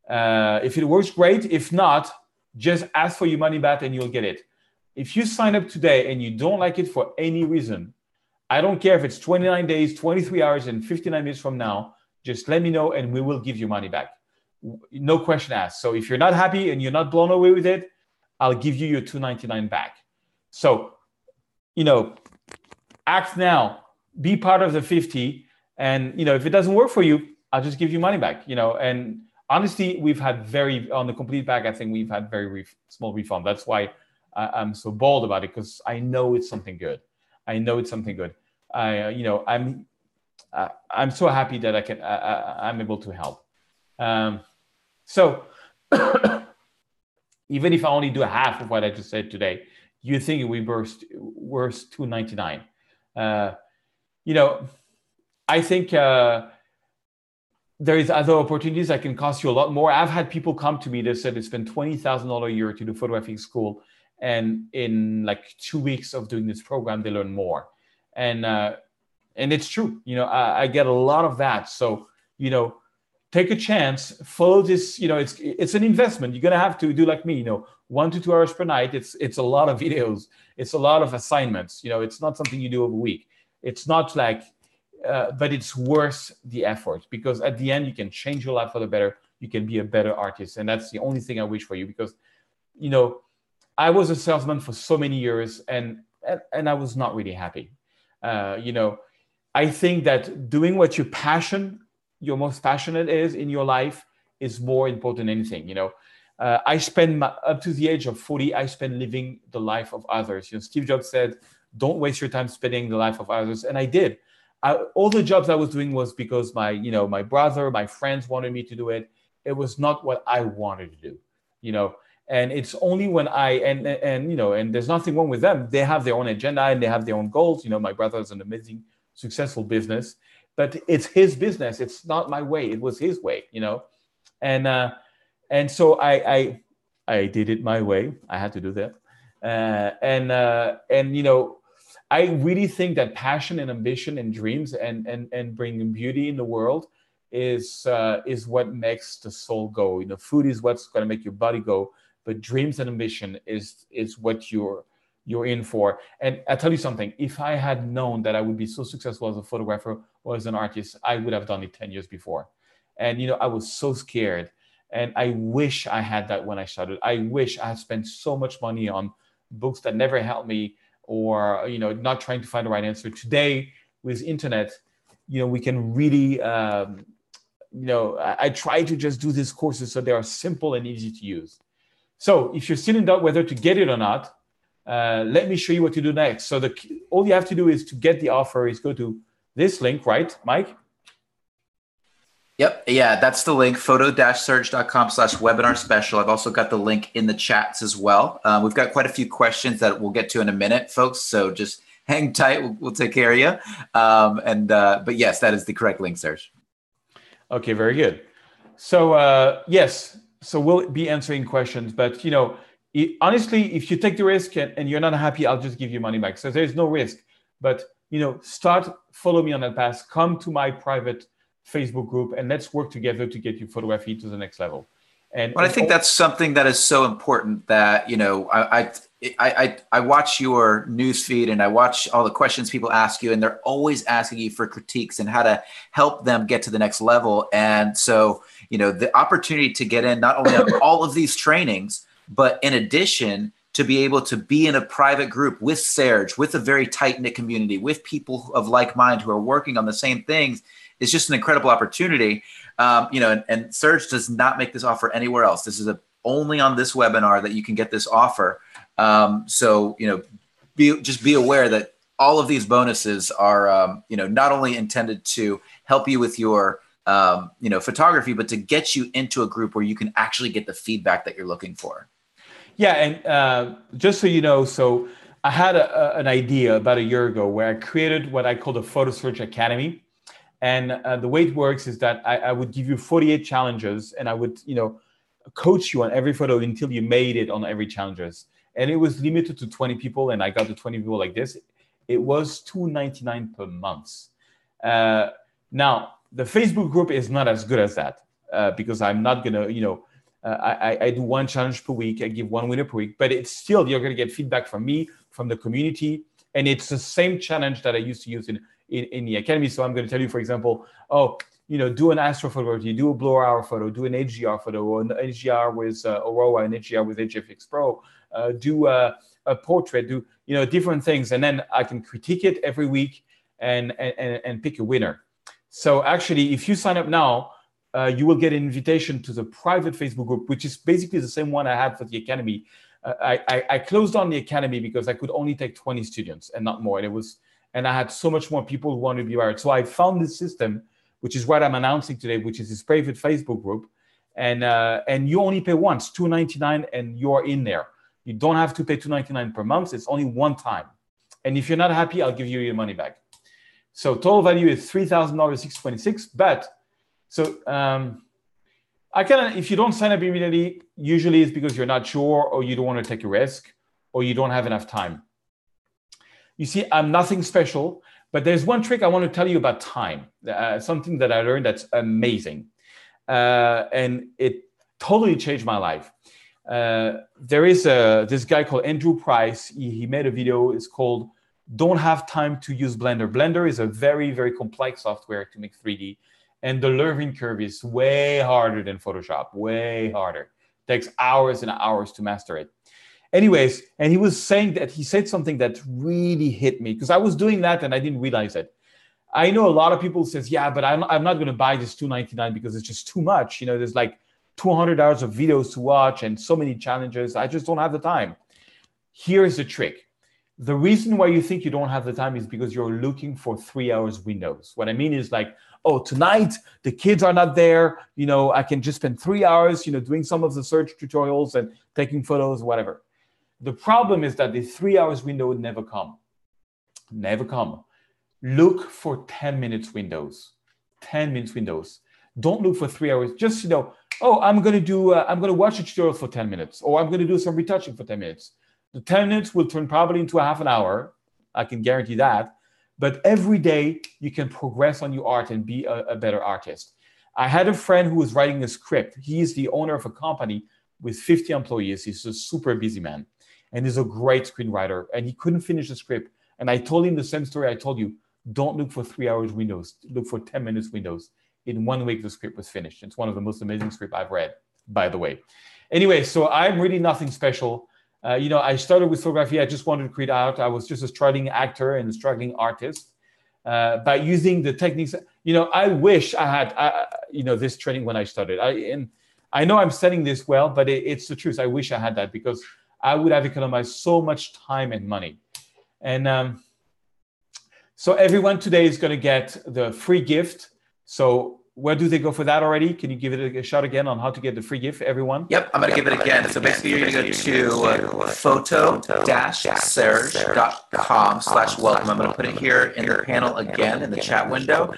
If it works, great. If not, just ask for your money back and you'll get it. If you sign up today and you don't like it for any reason, I don't care if it's 29 days, 23 hours, and 59 minutes from now, just let me know and we will give you money back. No question asked. So if you're not happy and you're not blown away with it, I'll give you your $2.99 back. So, act now, be part of the 50. And, if it doesn't work for you, I'll just give you money back, And honestly, we've had on the complete pack, I think we've had very small refund. That's why I'm so bold about it, because I know it's something good. I'm so happy that I'm able to help. So even if I only do half of what I just said today, you think it will be worth $2.99. I think there is other opportunities that can cost you a lot more. I've had people come to me that said they spend $20,000 a year to do photography school, and in like 2 weeks of doing this program, they learn more. And it's true. I get a lot of that. So, take a chance, follow this, it's an investment. You're going to have to do like me, 1 to 2 hours per night. It's a lot of videos. It's a lot of assignments. It's not something you do over a week. It's not like, but it's worth the effort, because at the end, you can change your life for the better. You can be a better artist. And that's the only thing I wish for you, because, I was a salesman for so many years and I was not really happy. I think that doing what your most passionate is in your life is more important than anything. I spend up to the age of 40, I spend living the life of others. Steve Jobs said, don't waste your time spending the life of others. And I did. All the jobs I was doing was because my brother, my friends wanted me to do it. It was not what I wanted to do, and it's only when and there's nothing wrong with them. They have their own agenda and they have their own goals. My brother has an amazing, successful business, but it's his business. It's not my way. It was his way, and so I I did it my way. I had to do that. And you know, I really think that passion and ambition and dreams and bringing beauty in the world is what makes the soul go. You know, food is what's going to make your body go, but dreams and ambition is what you're in for. And I tell you something, if I had known that I would be so successful as a photographer or as an artist, I would have done it 10 years before. And, you know, I was so scared. And I wish I had that when I started. I wish I had spent so much money on books that never helped me, or, you know, not trying to find the right answer. Today, with internet, you know, we can really, you know, I try to just do these courses so they are simple and easy to use. So if you're still in doubt whether to get it or not, let me show you what to do next. So all you have to do is to get the offer is go to this link, right, Mike? Yep. Yeah, that's the link, photo-surge.com/webinar special. I've also got the link in the chats as well. We've got quite a few questions that we'll get to in a minute, folks. So just hang tight. We'll take care of you. But yes, that is the correct link, Serge. Okay, very good. So yes, so we'll be answering questions. But, you know, honestly, if you take the risk and you're not happy, I'll just give you money back. So there's no risk. But, you know, follow me on that path. Come to my private Facebook group and let's work together to get your photography to the next level. And I think that's something that is so important that, you know, I watch your news feed and I watch all the questions people ask you, and they're always asking you for critiques and how to help them get to the next level. And so, you know, the opportunity to get in not only on all of these trainings, but in addition to be able to be in a private group with Serge, with a very tight-knit community, with people of like mind who are working on the same things, is just an incredible opportunity. You know, and Serge does not make this offer anywhere else. This is only on this webinar that you can get this offer. So, you know, be aware that all of these bonuses are, you know, not only intended to help you with your, you know, photography, but to get you into a group where you can actually get the feedback that you're looking for. Yeah, and just so you know, so I had an idea about a year ago where I created what I call the Photo Search Academy. And the way it works is that I would give you 48 challenges, and I would, you know, coach you on every photo until you made it on every challenges. And it was limited to 20 people, and I got to 20 people like this. It was $2.99 per month. Now, the Facebook group is not as good as that because I'm not going to, you know, I do one challenge per week. I give one winner per week, but it's still, you're going to get feedback from me, from the community. And it's the same challenge that I used to use in the academy. So I'm going to tell you, for example, you know, do an astrophotography, do a blower hour photo, do an HDR photo, or an HDR with Aurora, an HDR with HFX Pro, do a portrait, do, you know, different things. And then I can critique it every week and pick a winner. So actually, if you sign up now, you will get an invitation to the private Facebook group, which is basically the same one I had for the academy. I closed down the academy because I could only take 20 students and not more. And I had so much more people who wanted to be hired. So I found this system, which is what I'm announcing today, which is this private Facebook group. And you only pay once, $2.99, and you're in there. You don't have to pay $2.99 per month. It's only one time. And if you're not happy, I'll give you your money back. So total value is $3,626. But so if you don't sign up immediately, usually it's because you're not sure, or you don't want to take a risk, or you don't have enough time. You see, I'm nothing special, but there's one trick I want to tell you about time, something that I learned that's amazing. And it totally changed my life. There is this guy called Andrew Price. He made a video. It's called Don't Have Time to Use Blender. Blender is a very, very complex software to make 3D. And the learning curve is way harder than Photoshop, way harder. It takes hours and hours to master it. Anyways, and he was saying that he said something that really hit me, because I was doing that and I didn't realize it. I know a lot of people says, yeah, but I'm not going to buy this $2.99 because it's just too much. You know, there's like 200 hours of videos to watch and so many challenges. I just don't have the time. Here's the trick. The reason why you think you don't have the time is because you're looking for 3 hours windows. What I mean is like, oh, tonight the kids are not there. You know, I can just spend 3 hours, you know, doing some of the search tutorials and taking photos, whatever. The problem is that the 3 hours window would never come. Never come. Look for 10 minutes windows. 10 minutes windows. Don't look for 3 hours. Just, oh, I'm going to watch a tutorial for 10 minutes, or I'm going to do some retouching for 10 minutes. The 10 minutes will turn probably into a half an hour. I can guarantee that. But every day you can progress on your art and be a better artist. I had a friend who was writing a script. He's the owner of a company with 50 employees. He's a super busy man. And he's a great screenwriter. And he couldn't finish the script. And I told him the same story I told you. Don't look for 3 hours windows. Look for 10 minutes windows. In 1 week, the script was finished. It's one of the most amazing scripts I've read, by the way. Anyway, so I'm really nothing special. I started with photography. I just wanted to create art. I was just a struggling actor and a struggling artist. By using the techniques, I wish I had, this training when I started. I know I'm studying this well, but it's the truth. I wish I had that, because I would have economized so much time and money. And so everyone today is going to get the free gift. So where do they go for that already? Can you give it a shot again on how to get the free gift, everyone? Yep, I'm going to give it again. So basically, you're going to go to photo-serge.com/welcome. I'm going to put it here in the panel again in the chat window.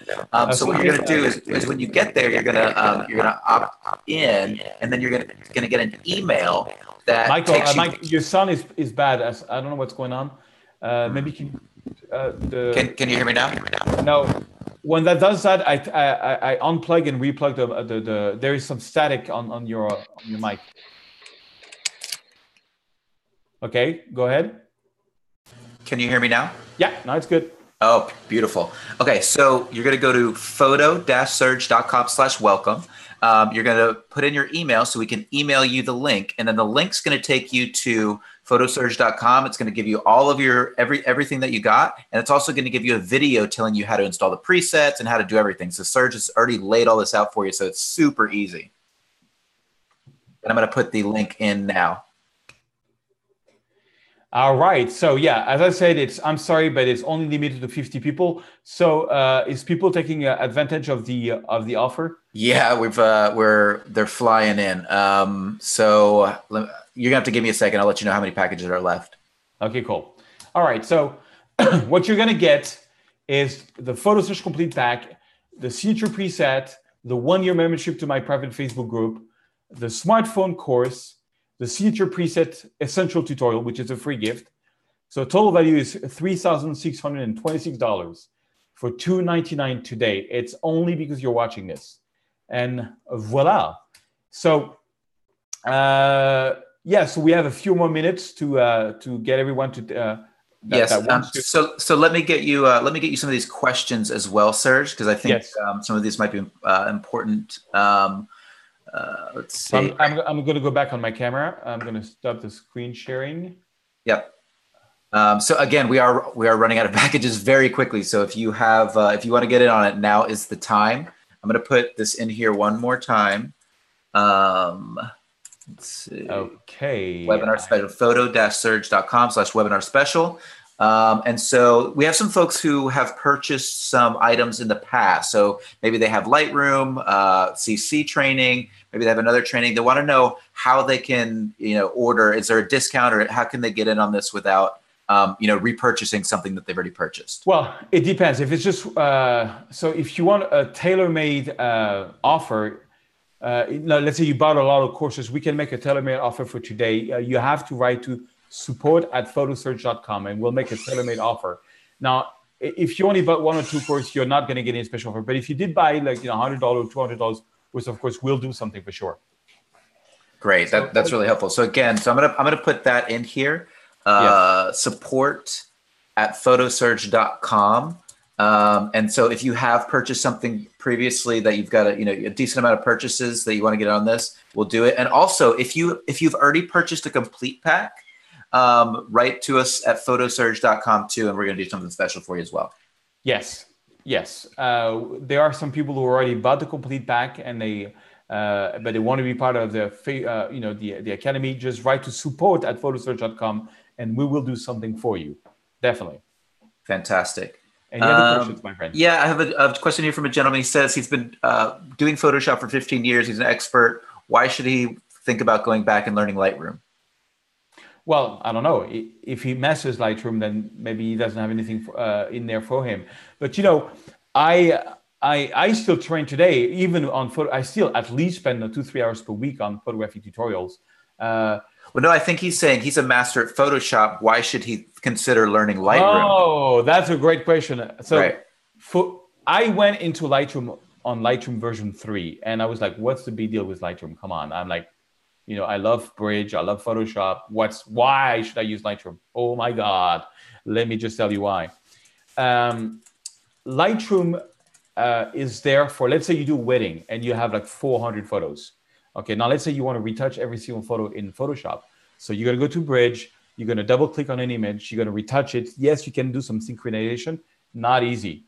So what you're going to do is when you get there, you're going to opt in, and then you're going to get an email that Michael, your sound is bad. I don't know what's going on. Maybe can you hear me now? No. When that does that, I unplug and replug the there is some static on your mic. Okay, go ahead. Can you hear me now? Yeah, now it's good. Oh, beautiful. Okay, so you're going to go to photo-serge.com/welcome. You're going to put in your email so we can email you the link, and then the link's going to take you to photoserge.com. It's going to give you all of your everything that you got, and it's also going to give you a video telling you how to install the presets and how to do everything. So Serge has already laid all this out for you, so it's super easy. And I'm going to put the link in now. All right. So yeah, as I said, I'm sorry, but it's only limited to 50 people. So is people taking advantage of the offer? Yeah, they're flying in. So you're gonna have to give me a second. I'll let you know how many packages are left. Okay, cool. All right. So what you're gonna get is the Photo Search Complete Pack, the signature preset, the 1-year membership to my private Facebook group, the smartphone course, the signature preset essential tutorial, which is a free gift. So total value is $3,626 for $299 today. It's only because you're watching this. And voila. So so we have a few more minutes to get everyone to So let me get you some of these questions as well, Serge, because I think some of these might be important. Let's see. I'm going to go back on my camera. I'm going to stop the screen sharing. Yep. So again, we are running out of packages very quickly. So if you want to get in on it, now is the time. I'm going to put this in here one more time. Let's see. Okay. Webinar special, photo-serge.com/webinar special. And so we have some folks who have purchased some items in the past. So maybe they have Lightroom, CC training, maybe they have another training. They want to know how they can, order. Is there a discount, or how can they get in on this without, repurchasing something that they've already purchased? Well, it depends. If it's just, so if you want a tailor-made offer, let's say you bought a lot of courses, we can make a tailor-made offer for today. You have to write to support@photoserge.com and we'll make a tailor-made offer. Now, if you only bought 1 or 2 courses, you're not going to get any special offer. But if you did buy $100, $200, which of course we'll do something for sure. Great, that's really helpful. So again, I'm gonna put that in here. Support@photoserge.com. And so if you have purchased something previously that you've got a decent amount of purchases that you want to get on this, we'll do it. And also if you've already purchased a complete pack, write to us at photoserge.com too, and we're going to do something special for you as well. Yes. There are some people who already bought the complete pack and but they want to be part of the academy. Just write to support@photoserge.com and we will do something for you. Definitely. Fantastic. Any other questions, my friend? Yeah, I have a question here from a gentleman. He says he's been doing Photoshop for 15 years. He's an expert. Why should he think about going back and learning Lightroom? Well, I don't know. If he masters Lightroom, then maybe he doesn't have anything in there for him. But I still train today, even on photo. I still at least spend 2-3 hours per week on photography tutorials. Well, no, I think he's saying he's a master at Photoshop. Why should he consider learning Lightroom? Oh, that's a great question. So Right. I went into Lightroom on Lightroom version 3, and I was like, what's the big deal with Lightroom? Come on. I'm like, I love Bridge. I love Photoshop. Why should I use Lightroom? Oh my God. Let me just tell you why. Lightroom is there for, let's say you do a wedding and you have like 400 photos. Okay, now let's say you want to retouch every single photo in Photoshop. So you're going to go to Bridge, you're going to double click on an image, you're going to retouch it. Yes, you can do some synchronization, not easy.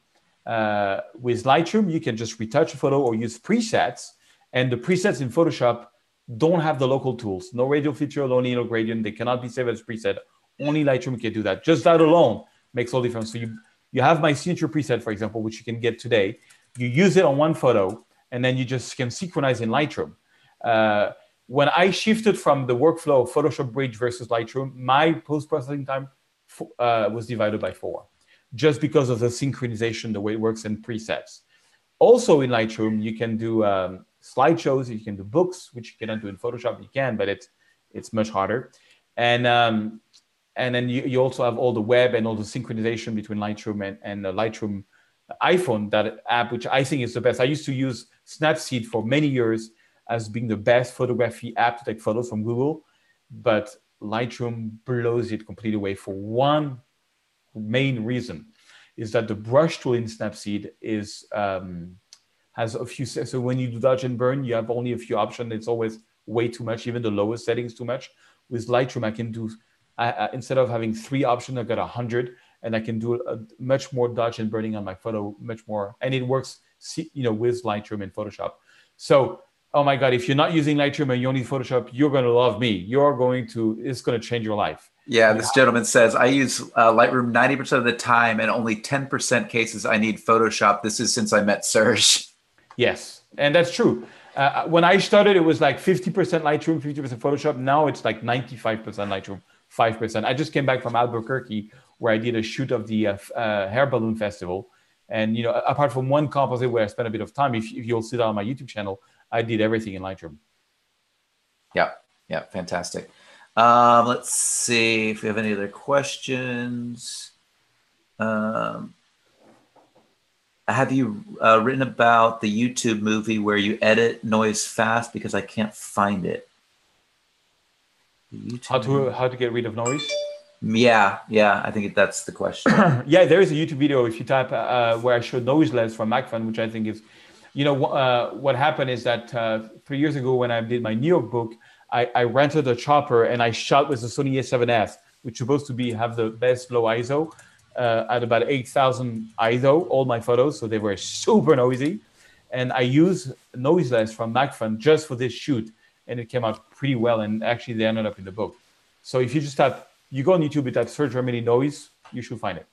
With Lightroom, you can just retouch a photo or use presets. And the presets in Photoshop don't have the local tools. No radial feature, no needle gradient. They cannot be saved as preset. Only Lightroom can do that. Just that alone makes all the difference. So you have my signature preset, for example, which you can get today. You use it on one photo, and then you just can synchronize in Lightroom. When I shifted from the workflow of Photoshop Bridge versus Lightroom, my post-processing time was divided by 4, just because of the synchronization, the way it works in presets. Also in Lightroom, you can do slideshows, you can do books, which you cannot do in Photoshop. You can, but it's much harder. And then you also have all the web and all the synchronization between Lightroom and the Lightroom iPhone, that app, which I think is the best. I used to use Snapseed for many years as being the best photography app to take photos from Google, but Lightroom blows it completely away for one main reason, is that the brush tool in Snapseed has a few. So when you do dodge and burn, you have only a few options. It's always way too much, even the lowest settings too much. With Lightroom, I can do, instead of having 3 options, I've got 100, and I can do a much more dodge and burning on my photo, much more, and it works, with Lightroom and Photoshop. So, oh my God, if you're not using Lightroom and you only Photoshop, you're going to love me. It's going to change your life. Yeah, this gentleman says, I use Lightroom 90% of the time, and only 10% cases I need Photoshop. This is since I met Serge. Yes, and that's true. When I started, it was like 50% Lightroom, 50% Photoshop. Now it's like 95% Lightroom, 5%. I just came back from Albuquerque, where I did a shoot of the Air Ballon Festival. And, apart from one composite where I spent a bit of time, if you'll see that on my YouTube channel, I did everything in Lightroom. Yeah, fantastic. Let's see if we have any other questions. Have you written about the YouTube movie where you edit noise fast? Because I can't find it. How to get rid of noise? Yeah, I think that's the question. Yeah, there is a YouTube video if you type where I showed noiseless from MacFun, which I think is, what happened is that 3 years ago when I did my New York book, I rented a chopper and I shot with the Sony A7S, which is supposed to have the best low ISO, at about 8,000 ISO, all my photos. So they were super noisy. And I used noiseless from MacFun just for this shoot. And it came out pretty well. And actually they ended up in the book. So if you just you go on YouTube and type Serge Remedy noise, you should find it.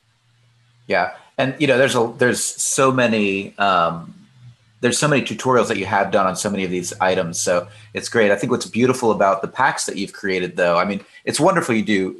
Yeah. And, there's so many, there's so many tutorials that you have done on so many of these items. So it's great. I think what's beautiful about the packs that you've created, though, I mean, it's wonderful you do,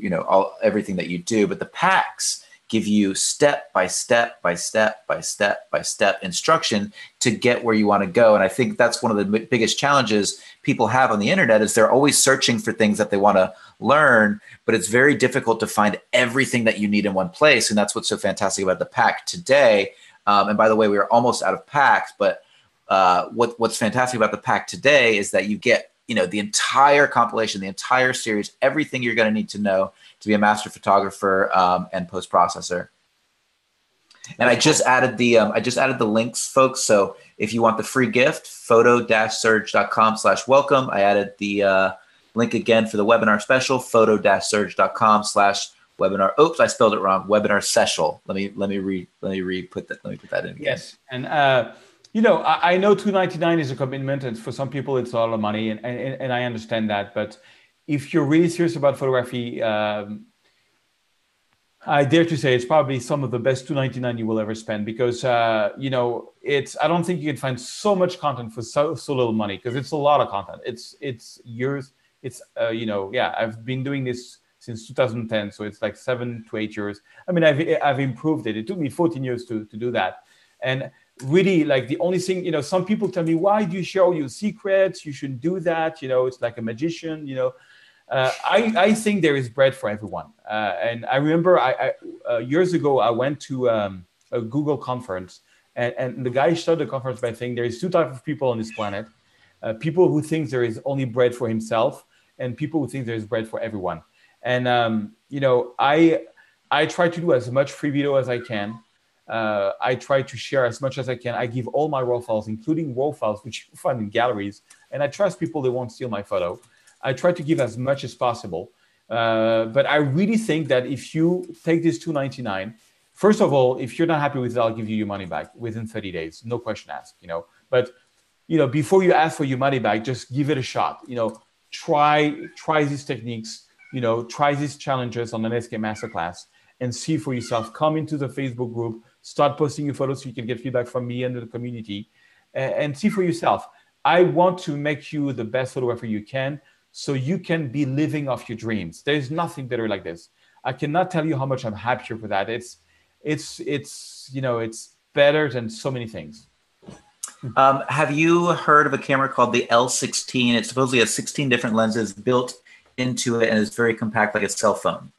everything that you do, but the packs give you step by step by step by step by step instruction to get where you want to go. And I think that's one of the biggest challenges people have on the internet is they're always searching for things that they want to learn, but it's very difficult to find everything that you need in one place. And that's what's so fantastic about the pack today. And by the way, we are almost out of packs, but what's fantastic about the pack today is that you get, the entire compilation, the entire series, everything you're going to need to know to be a master photographer and post processor. And I just added the links, folks. So if you want the free gift, photo-surge.com/welcome. I added the link again for the webinar special, photo-surge.com/webinar. Oops, I spelled it wrong. Webinar special. Let me put that in again. Yes, and I know $299 is a commitment, and for some people it's a lot of money, and I understand that. But if you're really serious about photography, I dare to say it's probably some of the best $299 you will ever spend, because I don't think you can find so much content for so little money, because it's a lot of content. It's years. It's I've been doing this since 2010, so it's like 7 to 8 years. I mean, I've improved it. It took me 14 years to do that, and really like the only thing, some people tell me, why do you share all your secrets? You shouldn't do that. It's like a magician, I think there is bread for everyone. And I remember years ago, I went to a Google conference, and the guy started the conference by saying there is two types of people on this planet. People who think there is only bread for himself, and people who think there is bread for everyone. And, I try to do as much free video as I can. I try to share as much as I can. I give all my raw files, including raw files, which you find in galleries. And I trust people, they won't steal my photo. I try to give as much as possible. But I really think that if you take this $2.99, first of all, if you're not happy with it, I'll give you your money back within 30 days. No question asked, But, before you ask for your money back, just give it a shot. Try these techniques, try these challenges on the Netscape Masterclass and see for yourself. Come into the Facebook group, start posting your photos so you can get feedback from me and the community, and see for yourself. I want to make you the best photographer you can so you can be living off your dreams. There's nothing better like this. I cannot tell you how much I'm happier for that. It's better than so many things. Have you heard of a camera called the L16? It supposedly has 16 different lenses built into it and is very compact, like a cell phone.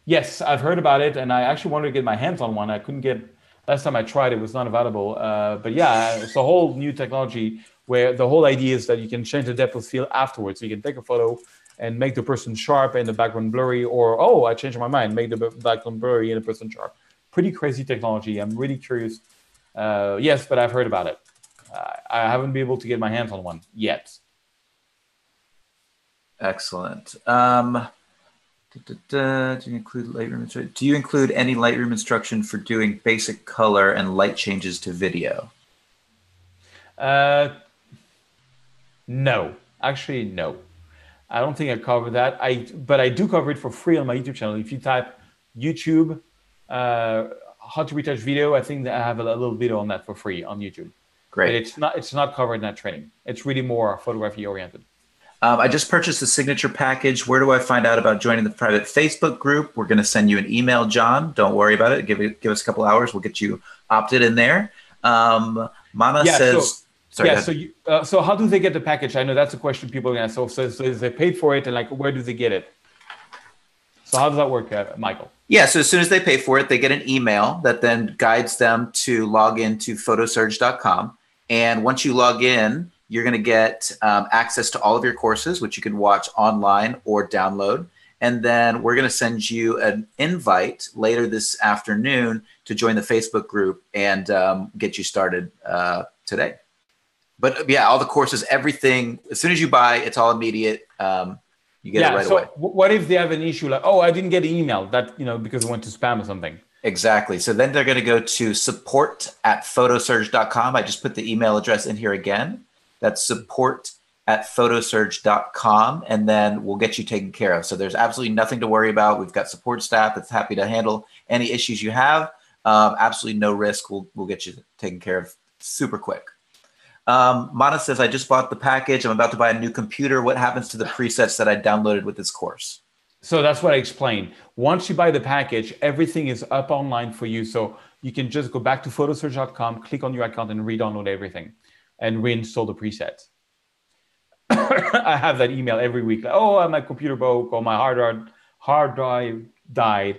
Yes, I've heard about it, and I actually wanted to get my hands on one. I couldn't get, last time I tried, it was not available. But yeah, it's a whole new technology where the whole idea is that you can change the depth of field afterwards. So you can take a photo and make the person sharp and the background blurry, or, oh, I changed my mind, make the background blurry and the person sharp. Pretty crazy technology. I'm really curious. Yes, but I've heard about it. I haven't been able to get my hands on one yet. Excellent. Do you include Lightroom instruction? Do you include any Lightroom instruction for doing basic color and light changes to video? No, actually, no. I don't think I cover that. But I do cover it for free on my YouTube channel. If you type YouTube, how to retouch video, I think that I have a little video on that for free on YouTube. Great. But it's not covered in that training. It's really more photography oriented. I just purchased the signature package. Where do I find out about joining the private Facebook group? We're going to send you an email, John. Don't worry about it. Give us a couple hours. We'll get you opted in there. Mana says... So how do they get the package? I know that's a question people are going to ask. So they paid for it, and like, where do they get it? So how does that work, Michael? Yeah, so as soon as they pay for it, they get an email that then guides them to log into photosurge.com. And once you log in, you're going to get access to all of your courses, which you can watch online or download. And then we're going to send you an invite later this afternoon to join the Facebook group and get you started today. But yeah, all the courses, everything, as soon as you buy, it's all immediate. You get it right away. What if they have an issue like, oh, I didn't get an email that, because it went to spam or something? Exactly. So then they're going to go to support@photosurge.com. I just put the email address in here again. That's support@photosurge.com, and then we'll get you taken care of. So there's absolutely nothing to worry about. We've got support staff that's happy to handle any issues you have. Absolutely no risk. We'll get you taken care of super quick. Mana says, I just bought the package. I'm about to buy a new computer. What happens to the presets that I downloaded with this course? So that's what I explained. Once you buy the package, everything is up online for you. So you can just go back to photosurge.com, click on your account, and re-download everything and reinstall the presets. I have that email every week. Like, oh, my computer broke, or my hard drive died.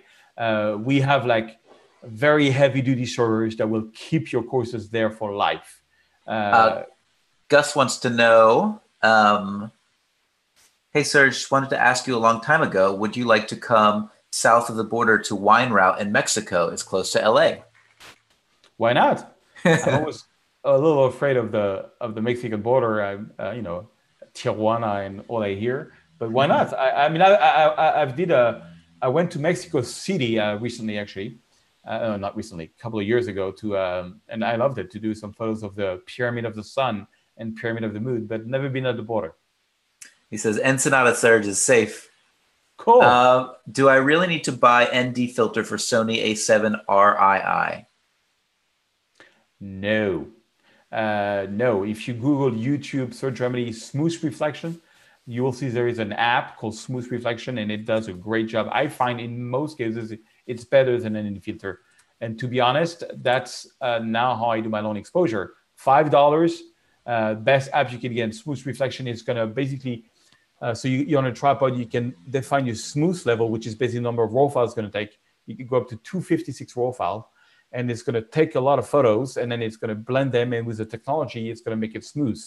We have like very heavy duty servers that will keep your courses there for life. Gus wants to know, hey, Serge, wanted to ask you a long time ago, would you like to come south of the border to Wine Route in Mexico? It's close to LA. Why not? I'm always a little afraid of the Mexican border, Tijuana and all I hear, but why not? I went to Mexico City recently, actually. Not recently, a couple of years ago, and I loved it, to do some photos of the Pyramid of the Sun and Pyramid of the Moon, but never been at the border. He says, Ensenada Surge is safe. Cool. Do I really need to buy ND filter for Sony A7 RII? No. No. If you Google YouTube search remedy smooth reflection, you will see there is an app called Smooth Reflection, and it does a great job. I find in most cases, it's better than an ND filter. And to be honest, that's now how I do my long exposure. $5, best app you can get. Smooth reflection is going to basically, so you're on a tripod, you can define your smooth level, which is basically the number of RAW files it's going to take. You can go up to 256 RAW file, and it's going to take a lot of photos, and then it's going to blend them, and with the technology, it's going to make it smooth.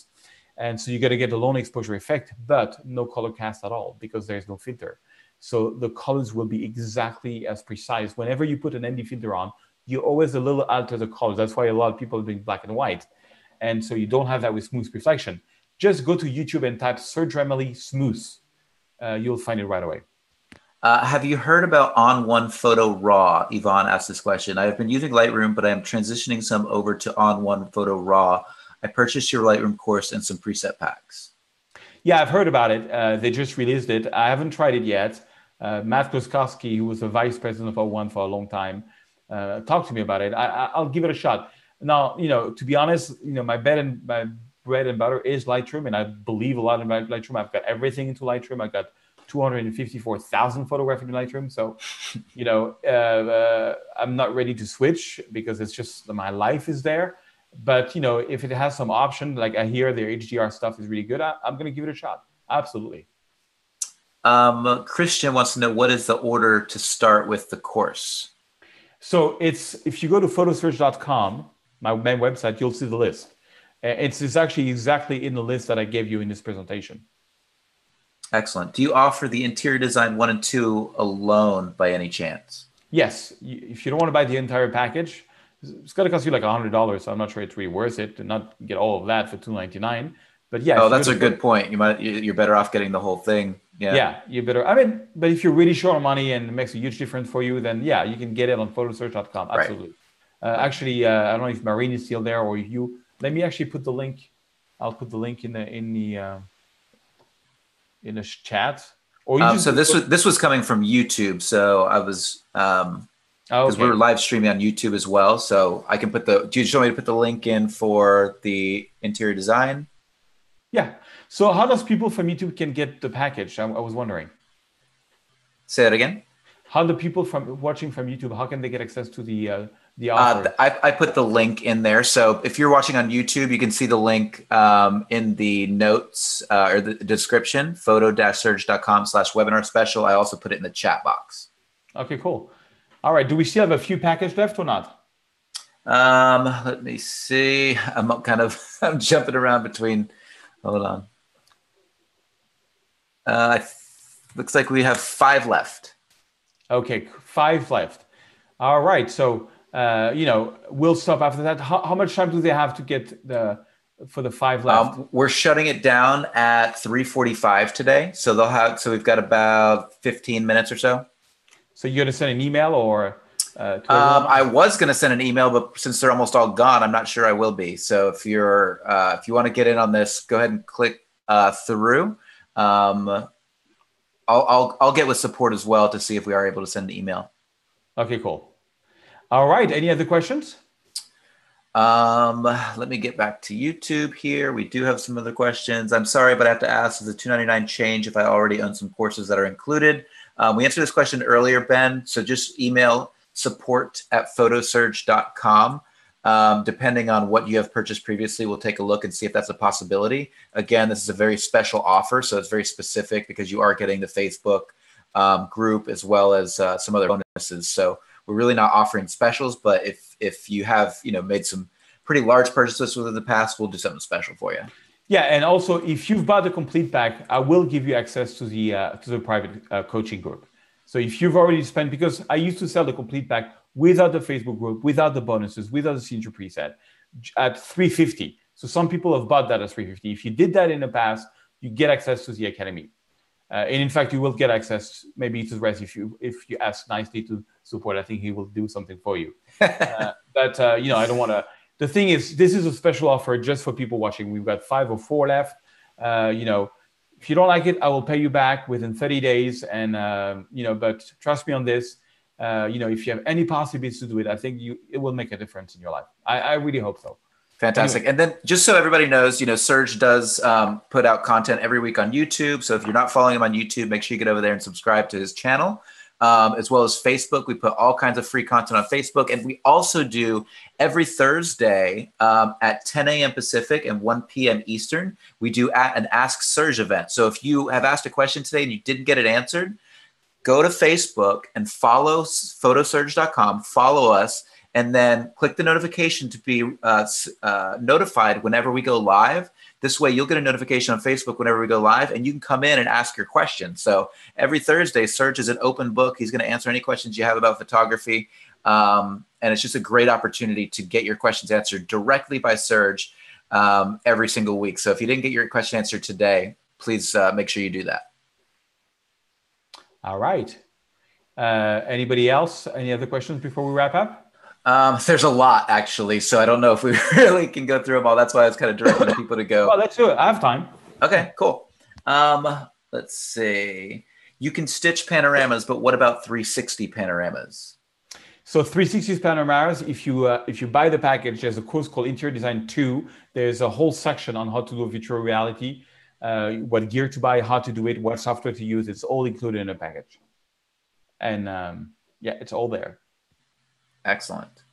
And so you got to get a long exposure effect, but no color cast at all because there's no filter. So the colors will be exactly as precise. Whenever you put an ND filter on, you always a little alter the colors. That's why a lot of people are doing black and white. And so you don't have that with smooth reflection. Just go to YouTube and type Serge Remely smooth. You'll find it right away. Have you heard about On One Photo Raw? Yvonne asked this question. I have been using Lightroom, but I am transitioning some over to On One Photo Raw. I purchased your Lightroom course and some preset packs. Yeah, I've heard about it. They just released it. I haven't tried it yet. Matt Kloskowski, who was the vice president of O1 for a long time, talked to me about it. I'll give it a shot. Now, to be honest, my bread and butter is Lightroom, and I believe a lot in Lightroom. I've got everything into Lightroom. I've got 254,000 photographs in Lightroom. So, I'm not ready to switch because it's just my life is there. But, if it has some option, like I hear their HDR stuff is really good, I'm going to give it a shot. Absolutely. Christian wants to know, what is the order to start with the course? So if you go to photosearch.com, my main website, you'll see the list. It's actually exactly in the list that I gave you in this presentation. Excellent. Do you offer the interior design 1 and 2 alone by any chance? Yes. If you don't want to buy the entire package, it's going to cost you like $100. So I'm not sure it's really worth it to not get all of that for $299. But yeah. Oh, that's a good point. You're better off getting the whole thing. Yeah, you better. But if you're really short on money and it makes a huge difference for you, then yeah, you can get it on photosearch.com. Absolutely. Right. Actually, I don't know if Marine is still there or if you. Let me actually put the link. I'll put the link in the chat. Or you so this was coming from YouTube. So I was because we were live streaming on YouTube as well. So I can put do you just want me to put the link in for the interior design? Yeah. So how does people from YouTube can get the package? I was wondering. Say that again. How do people watching from YouTube, how can they get access to the offer? I put the link in there. So if you're watching on YouTube, you can see the link in the notes or the description, photo-surge.com/webinar special. I also put it in the chat box. Okay, cool. All right. Do we still have a few packages left or not? Let me see. I'm jumping around between. Hold on. Looks like we have 5 left. Okay, 5 left. All right. So, we'll stop after that. How much time do they have to get for the 5 left? We're shutting it down at 3:45 today. So we've got about 15 minutes or so. So you're going to send an email or? I was going to send an email, but since they're almost all gone, I'm not sure I will be. So if you want to get in on this, go ahead and click through. I'll get with support as well to see if we are able to send an email. Okay, cool. All right. Any other questions? Let me get back to YouTube here. We do have some other questions. I'm sorry, but I have to ask, does the $299 change if I already own some courses that are included? We answered this question earlier, Ben. So just email support@photosurge.com. Depending on what you have purchased previously, we'll take a look and see if that's a possibility. Again, this is a very special offer, so it's very specific because you are getting the Facebook group as well as some other bonuses. So we're really not offering specials, but if you have made some pretty large purchases within the past, we'll do something special for you. Yeah, and also if you've bought the complete pack, I will give you access to the private coaching group. So if you've already spent, because I used to sell the complete pack without the Facebook group, without the bonuses, without the signature preset at $350. So some people have bought that at $350. If you did that in the past, you get access to the academy. And in fact, you will get access maybe to the rest if you ask nicely to support. I think he will do something for you. But I don't want to. The thing is, this is a special offer just for people watching. We've got 5 or 4 left. If you don't like it, I will pay you back within 30 days. And, but trust me on this. If you have any possibilities to do it, I think it will make a difference in your life. I really hope so. Fantastic. Anyway. And then just so everybody knows, Serge does put out content every week on YouTube. So if you're not following him on YouTube, make sure you get over there and subscribe to his channel. as well as Facebook. We put all kinds of free content on Facebook. And we also do every Thursday at 10 a.m. Pacific and 1 p.m. Eastern, we do an Ask Serge event. So if you have asked a question today and you didn't get it answered, go to Facebook and follow photosurge.com, follow us, and then click the notification to be notified whenever we go live. This way, you'll get a notification on Facebook whenever we go live, and you can come in and ask your questions. So every Thursday, Serge is an open book. He's going to answer any questions you have about photography. And it's just a great opportunity to get your questions answered directly by Serge every single week. So if you didn't get your question answered today, please make sure you do that. All right. Anybody else? Any other questions before we wrap up? There's a lot, actually, so I don't know if we really can go through them all. That's why I was kind of directing people to go. Well, let's do it. I have time. Okay, cool. Let's see. You can stitch panoramas, but what about 360 panoramas? So 360 panoramas, if you buy the package, there's a course called Interior Design 2. There's a whole section on how to do virtual reality, what gear to buy, how to do it, what software to use. It's all included in a package. And yeah, it's all there. Excellent.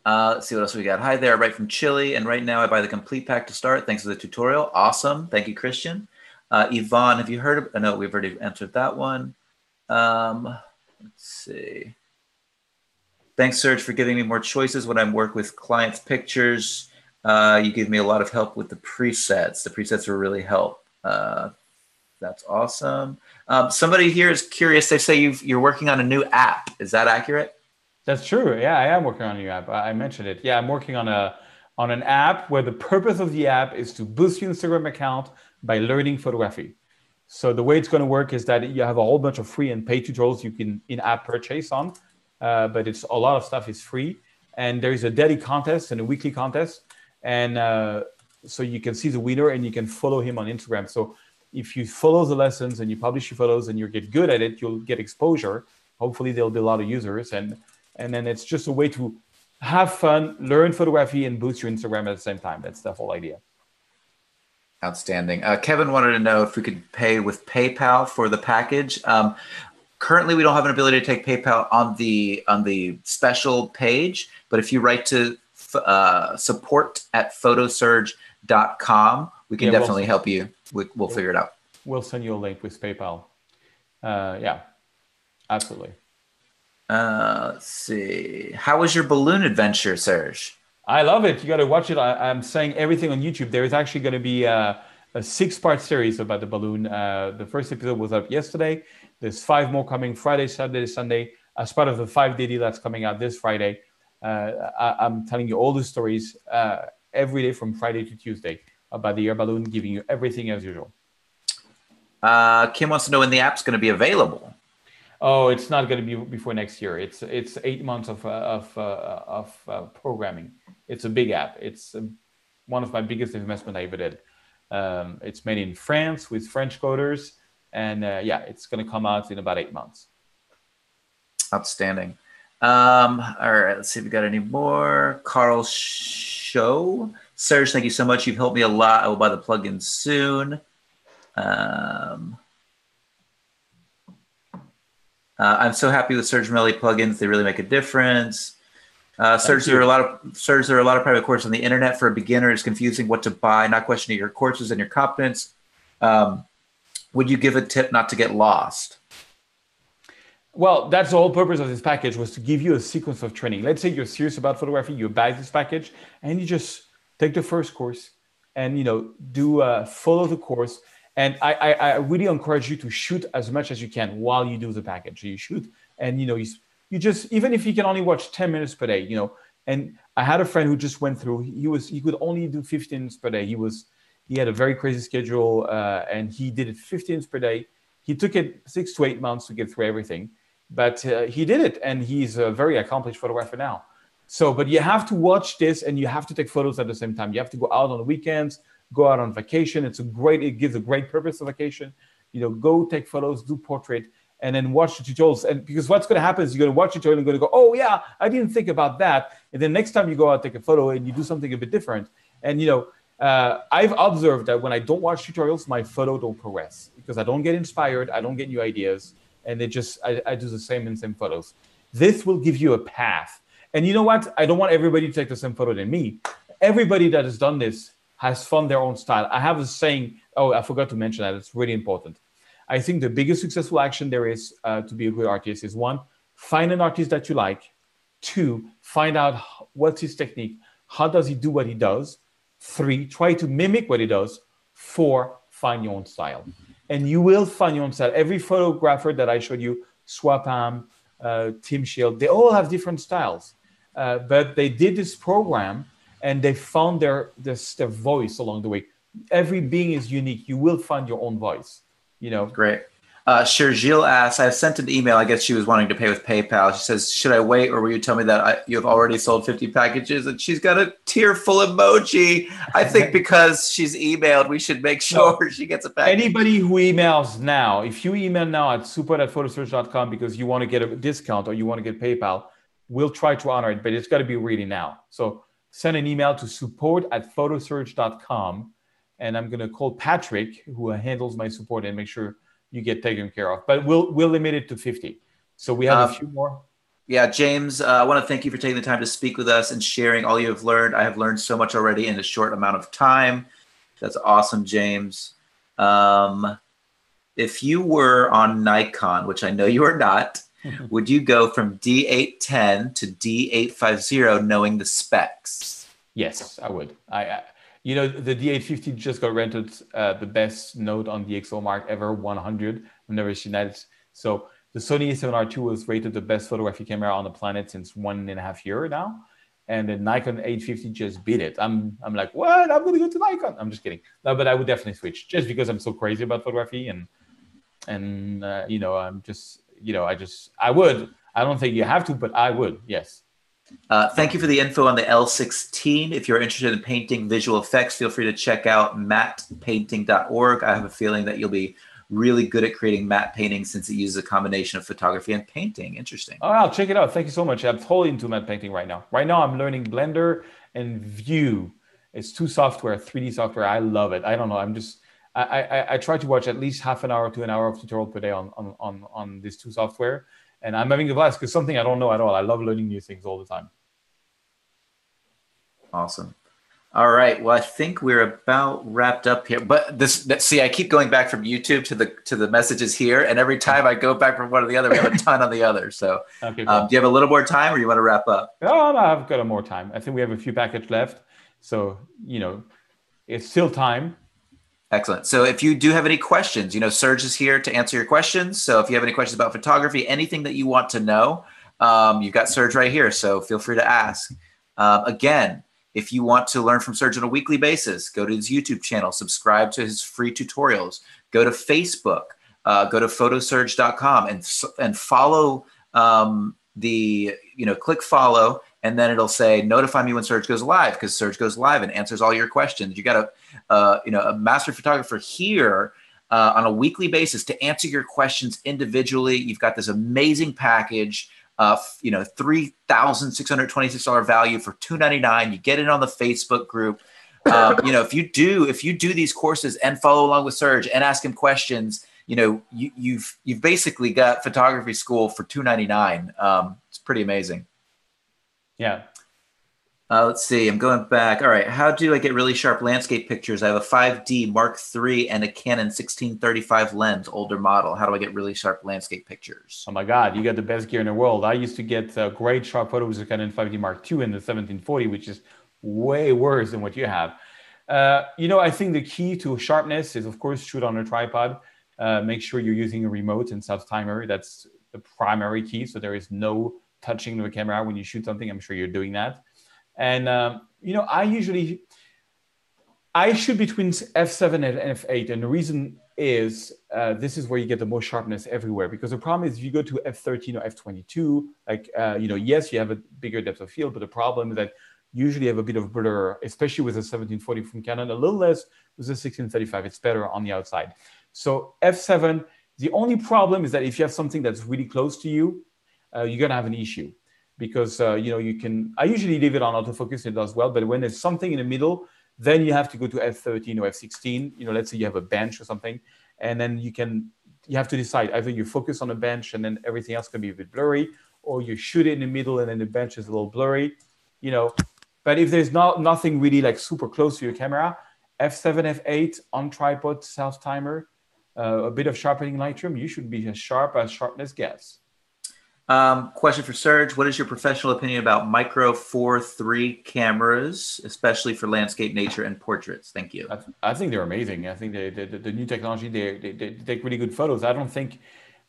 Let's see what else we got. Hi there, right from Chile. And right now I buy the complete pack to start. Thanks for the tutorial. Awesome. Thank you, Christian. Yvonne, have you heard of, no, we've already answered that one. Let's see. Thanks, Serge, for giving me more choices when I work with clients' pictures. You gave me a lot of help with the presets. The presets will really help. That's awesome. Somebody here is curious. They say you're working on a new app. Is that accurate? That's true. Yeah, I am working on a new app. I mentioned it. Yeah, I'm working on an app where the purpose of the app is to boost your Instagram account by learning photography. So the way it's going to work is that you have a whole bunch of free and paid tutorials you can in-app purchase on, but it's a lot of stuff is free. And there is a daily contest and a weekly contest, and so you can see the winner and you can follow him on Instagram. So if you follow the lessons and you publish your photos and you get good at it, you'll get exposure. Hopefully, there'll be a lot of users and then it's just a way to have fun, learn photography, and boost your Instagram at the same time. That's the whole idea. Outstanding. Kevin wanted to know if we could pay with PayPal for the package. Currently, we don't have an ability to take PayPal on the special page, but if you write to support@photosurge.com, we can definitely help you. We'll figure it out. We'll send you a link with PayPal. Yeah, absolutely. Let's see. How was your balloon adventure, Serge? I love it. You got to watch it. I'm saying everything on YouTube. There is actually going to be a 6-part series about the balloon. The first episode was up yesterday. There's 5 more coming Friday, Saturday, Sunday, as part of the 5-day deal that's coming out this Friday. I'm telling you all the stories every day from Friday to Tuesday about the air balloon, giving you everything as usual. Kim wants to know when the app's going to be available. Oh, it's not going to be before next year. It's 8 months of programming. It's a big app. It's one of my biggest investment I ever did. It's made in France with French coders, and yeah, it's going to come out in about 8 months. Outstanding. All right, let's see if we got any more. Carl Show. Serge, thank you so much. You've helped me a lot. I will buy the plugin soon. I'm so happy with Serge Melli plugins. They really make a difference. Serge, there are a lot of private courses on the internet. For a beginner, it's confusing what to buy, not questioning your courses and your competence. Would you give a tip not to get lost? Well, that's the whole purpose of this package, was to give you a sequence of training. Let's say you're serious about photography, you buy this package, and you just take the first course and follow the course. And I really encourage you to shoot as much as you can while you do the package. So you shoot, and you just, even if you can only watch 10 minutes per day, And I had a friend who just went through. He could only do 15 minutes per day. He had a very crazy schedule, and he did it 15 minutes per day. He took it 6 to 8 months to get through everything, but he did it, and he's a very accomplished photographer now. So, but you have to watch this, and you have to take photos at the same time. You have to go out on the weekends. Go out on vacation. It gives a great purpose of vacation. Go take photos, do portrait, and then watch the tutorials. And because what's going to happen is you're going to watch the tutorial and going to go, oh yeah, I didn't think about that. And then next time you go out, take a photo and you do something a bit different. And I've observed that when I don't watch tutorials, my photo don't progress because I don't get inspired. I don't get new ideas. and I do the same photos. This will give you a path. And you know what? I don't want everybody to take the same photo than me. Everybody that has done this has found their own style. I have a saying, oh, I forgot to mention that. It's really important. I think the biggest successful action there is to be a good artist is 1, find an artist that you like. 2, find out what's his technique. How does he do what he does? 3, try to mimic what he does. 4, find your own style. And you will find your own style. Every photographer that I showed you, Swapam, Tim Shield, they all have different styles. But they did this program and they found their voice along the way. Every being is unique. You will find your own voice. Great. Shergil asks, I've sent an email. I guess she was wanting to pay with PayPal. She says, should I wait, or will you tell me that you have already sold 50 packages? And she's got a tearful emoji. I think because she's emailed, we should make sure she gets a package. Anybody who emails now, if you email now at support@photosearch.com because you want to get a discount or you want to get PayPal, we'll try to honor it, but it's got to be really now. So send an email to support@photosearch.com, and I'm going to call Patrick, who handles my support, and make sure you get taken care of. But we'll limit it to 50. So we have a few more. Yeah, James, I want to thank you for taking the time to speak with us and sharing all you have learned. I have learned so much already in a short amount of time. That's awesome, James. If you were on Nikon, which I know you are not, would you go from D810 to D850 knowing the specs? Yes, I would. The D850 just got rented the best note on the DxOMark ever, 100. I've never seen that. So the Sony A7R II was rated the best photography camera on the planet since 1.5 years now. And the Nikon 850 just beat it. I'm like, what? I'm going to go to Nikon. I'm just kidding. No, but I would definitely switch just because I'm so crazy about photography. And I'm just, I would. I don't think you have to, but I would, yes. Thank you for the info on the L16. If you're interested in painting visual effects, feel free to check out mattepainting.org. I have a feeling that you'll be really good at creating matte paintings since it uses a combination of photography and painting. Interesting. Oh, I'll check it out. Thank you so much. I'm totally into matte painting right now. Right now, I'm learning Blender and View. It's 2 software, 3D software. I love it. I don't know. I try to watch at least half an hour to an hour of tutorial per day on these 2 software. And I'm having a blast because something I don't know at all. I love learning new things all the time. Awesome. All right. Well, I think we're about wrapped up here. But see, I keep going back from YouTube to the messages here, and every time I go back from one to the other, we have a ton on the other. So, okay, cool. Do you have a little more time, or you want to wrap up? No, I've got more time. I think we have a few packages left, so it's still time. Excellent. So if you do have any questions, Serge is here to answer your questions. So if you have any questions about photography, anything that you want to know, you've got Serge right here. So feel free to ask. Again, if you want to learn from Serge on a weekly basis, go to his YouTube channel, subscribe to his free tutorials, go to Facebook, go to photosurge.com and follow click follow. And then it'll say, notify me when Serge goes live, because Serge goes live and answers all your questions. You got a master photographer here on a weekly basis to answer your questions individually. You've got this amazing package, $3,626 value for $299. You get it on the Facebook group. If you do these courses and follow along with Serge and ask him questions, you've basically got photography school for $299. It's pretty amazing. Yeah. Let's see. I'm going back. All right. How do I get really sharp landscape pictures? I have a 5D Mark III and a Canon 1635 lens, older model. How do I get really sharp landscape pictures? Oh my God, you got the best gear in the world. I used to get great sharp photos with a Canon 5D Mark II and the 1740, which is way worse than what you have. I think the key to sharpness is, of course, shoot on a tripod. Make sure you're using a remote and self-timer. That's the primary key. So there is no touching the camera when you shoot something. I'm sure you're doing that. And, I shoot between f7 and f8. And the reason is this is where you get the most sharpness everywhere. Because the problem is if you go to f13 or f22, yes, you have a bigger depth of field, but the problem is that usually you have a bit of blur, especially with a 1740 from Canon, a little less with the 1635. It's better on the outside. So f7, the only problem is that if you have something that's really close to you, you're going to have an issue because, I usually leave it on autofocus. It does well. But when there's something in the middle, then you have to go to f13 or f16. Let's say you have a bench or something, and then you can you have to decide either you focus on the bench and then everything else can be a bit blurry, or you shoot it in the middle and then the bench is a little blurry, you know. But if there's nothing really like super close to your camera, f7, f8 on tripod, self timer, a bit of sharpening Lightroom, you should be as sharpness gets. Question for Serge. What is your professional opinion about micro 4.3 cameras, especially for landscape, nature, and portraits? Thank you. I think they're amazing. I think the new technology, they take really good photos. I don't think,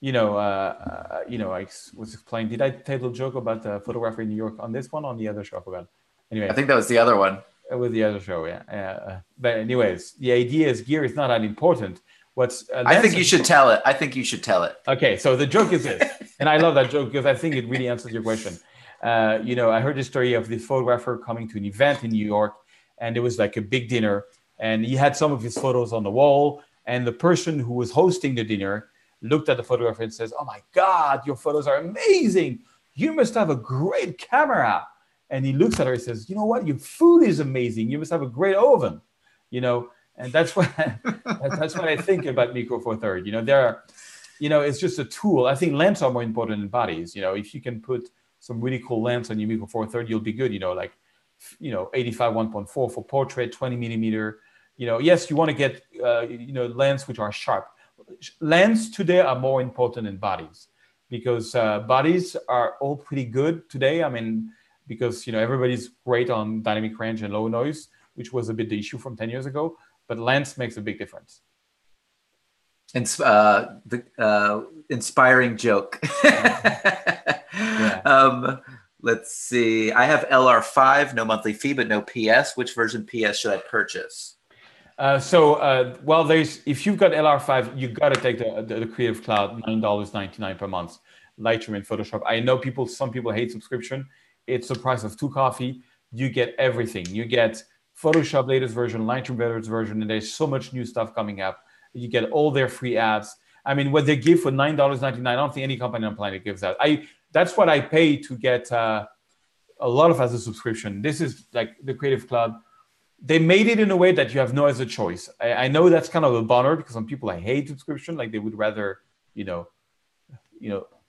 I was explaining, did I tell a joke about the photographer in New York on this one or on the other show? I forgot. Anyway, I think that was the other one. It was the other show, yeah. But anyways, the idea is gear is not that important. I think you should tell it. Okay, so the joke is this, and I love that joke because I think it really answers your question. I heard the story of this photographer coming to an event in New York, and there was like a big dinner, and he had some of his photos on the wall, and the person who was hosting the dinner looked at the photographer and says, "Oh my God, your photos are amazing. You must have a great camera." And he looks at her and says, "You know what? Your food is amazing. You must have a great oven." And that's what I think about Micro Four Third. It's just a tool. I think lenses are more important than bodies. If you can put some really cool lens on your Micro Four Third, you'll be good. 85 1.4 for portrait, 20 millimeter. Yes, you want to get lens which are sharp. Lens today are more important than bodies because bodies are all pretty good today. I mean, because everybody's great on dynamic range and low noise, which was a bit the issue from 10 years ago. But lens makes a big difference. Inspiring joke. Yeah. Let's see. I have LR5, no monthly fee, but no PS. Which version PS should I purchase? If you've got LR5, you got to take the Creative Cloud, $9.99 per month, Lightroom and Photoshop. I know some people hate subscription. It's the price of 2 coffee. You get everything. You get Photoshop latest version, Lightroom latest version, and there's so much new stuff coming up. You get all their free ads. I mean, what they give for $9.99, I don't think any company on the planet gives that. That's what I pay to get a lot of as a subscription. This is like the Creative Cloud. They made it in a way that you have no other choice. I know that's kind of a bummer because some people I hate subscription, like they would rather,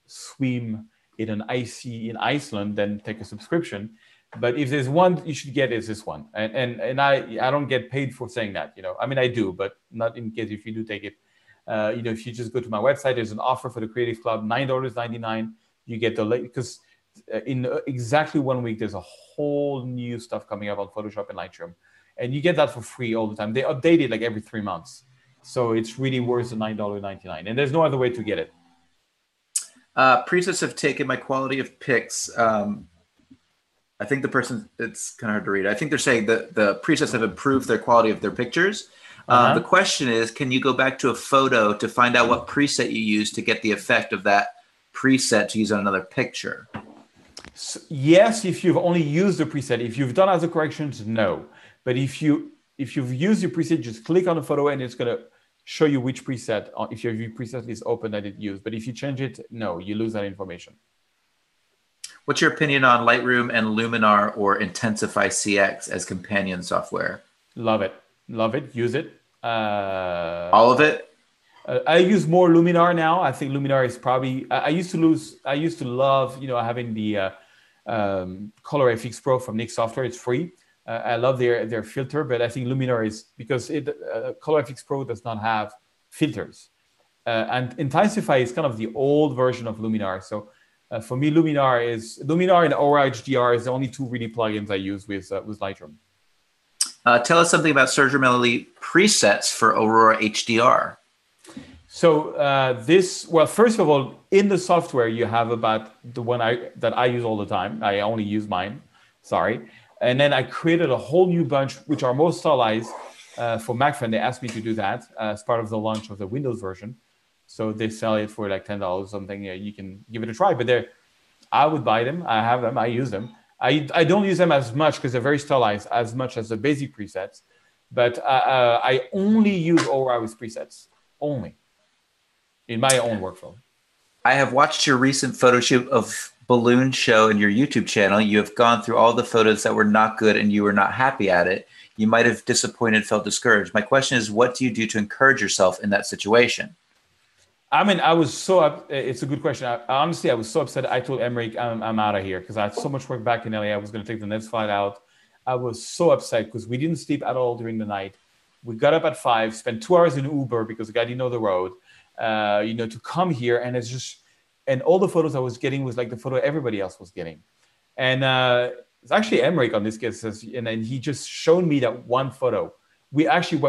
swim in Iceland than take a subscription. But if there's one you should get, is this one. And I don't get paid for saying that, I mean, I do, but not in case if you do take it. If you just go to my website, there's an offer for the Creative Cloud, $9.99. You get because in exactly 1 week, there's a whole new stuff coming up on Photoshop and Lightroom. And you get that for free all the time. They update it like every 3 months. So it's really worth the $9.99. And there's no other way to get it. Presets have taken my quality of pics. I think it's kind of hard to read. I think they're saying that the presets have improved their quality of their pictures. The question is, can you go back to a photo to find out what preset you use to get the effect of that preset to use on another picture? So, yes, if you've only used the preset. If you've done other corrections, no. But if you've used your preset, just click on the photo and it's going to show you which preset, if your preset list open that it used. But if you change it, no, you lose that information. What's your opinion on Lightroom and Luminar or Intensify CX as companion software? Love it. Use it. All of it? I use more Luminar now. I think Luminar is probably. I used to love having the Color FX Pro from Nik Software. It's free. I love their filter, but I think Luminar is because Color FX Pro does not have filters, and Intensify is kind of the old version of Luminar. So. For me, Luminar and Aura HDR is the only 2 really plugins I use with Lightroom. Tell us something about Serge Melli presets for Aurora HDR. So first of all, in the software, you have about the one that I use all the time. I only use mine, sorry. And then I created a whole new bunch, which are more stylized for MacFan. They asked me to do that as part of the launch of the Windows version. So they sell it for like $10 or something. You can give it a try. But I would buy them. I have them. I use them. I don't use them as much because they're very stylized as much as the basic presets. But I only use Aura with presets. Only. In my own workflow. I have watched your recent photo shoot of Balloon Show in your YouTube channel. You have gone through all the photos that were not good and you were not happy at it. You might have disappointed, felt discouraged. My question is, what do you do to encourage yourself in that situation? I mean, I was so it's a good question. Honestly, I was so upset. I told Emmerich, I'm out of here because I had so much work back in LA. I was going to take the next flight out. I was so upset because we didn't sleep at all during the night. We got up at 5, spent 2 hours in Uber because the guy didn't know the road, to come here. And and all the photos I was getting was like the photo everybody else was getting. And it's actually Emmerich on this case, and then he just showed me that one photo. We actually,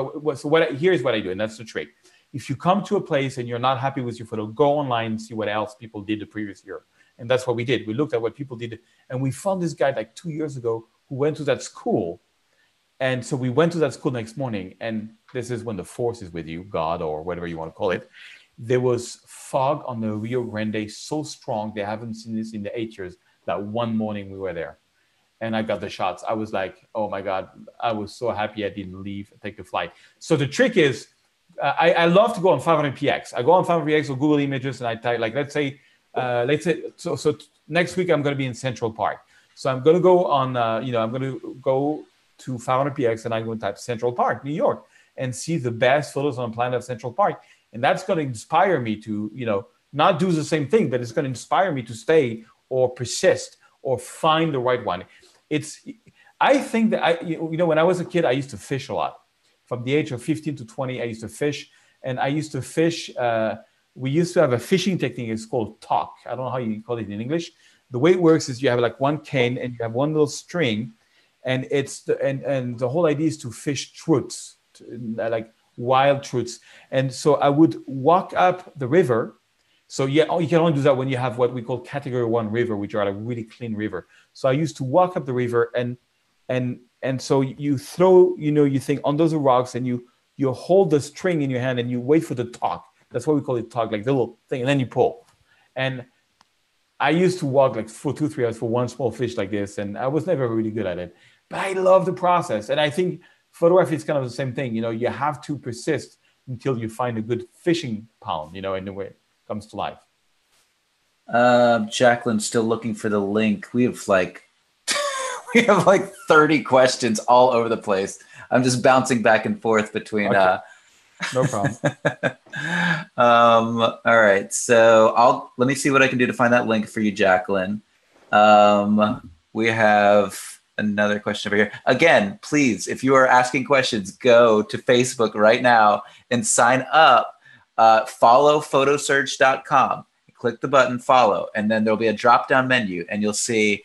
here's what I do, and that's the trick. If you come to a place and you're not happy with your photo, go online and see what else people did the previous year. And that's what we did. We looked at what people did. And we found this guy like 2 years ago who went to that school. And so we went to that school next morning. And this is when the force is with you, God, or whatever you want to call it. There was fog on the Rio Grande so strong. They haven't seen this in the 8 years. That one morning we were there. And I got the shots. I was like, oh my God, I was so happy I didn't leave and take the flight. So the trick is, I love to go on 500px. I go on 500px or Google Images, and I type, like, let's say, so next week I'm going to be in Central Park. So I'm going to go on, I'm going to go to 500px, and I'm going to type Central Park, New York, and see the best photos on the planet of Central Park. And that's going to inspire me to, not do the same thing, but it's going to inspire me to stay or persist or find the right one. I think that when I was a kid, I used to fish a lot. From the age of 15 to 20, I used to fish. And I used to fish. We used to have a fishing technique. It's called talk. I don't know how you call it in English. The way it works is you have like one cane and you have one little string. And and the whole idea is to fish truits, like wild truits. And so I would walk up the river. So you can only do that when you have what we call category 1 river, which are a really clean river. So I used to walk up the river and so you throw, you think on those rocks, and you hold the string in your hand and you wait for the talk. That's what we call it, talk, like the little thing, and then you pull. And I used to walk like for 2-3 hours for one small fish like this, and I was never really good at it. But I love the process. And I think photography is kind of the same thing. You have to persist until you find a good fishing pound, in the way it comes to life. Jacqueline's still looking for the link. We have like 30 questions all over the place. I'm just bouncing back and forth between. Okay. No problem. All right. So let me see what I can do to find that link for you, Jacqueline. We have another question over here. Again, please, if you are asking questions, go to Facebook right now and sign up. Follow photosurge.com. Click the button follow, and then there'll be a drop-down menu, and you'll see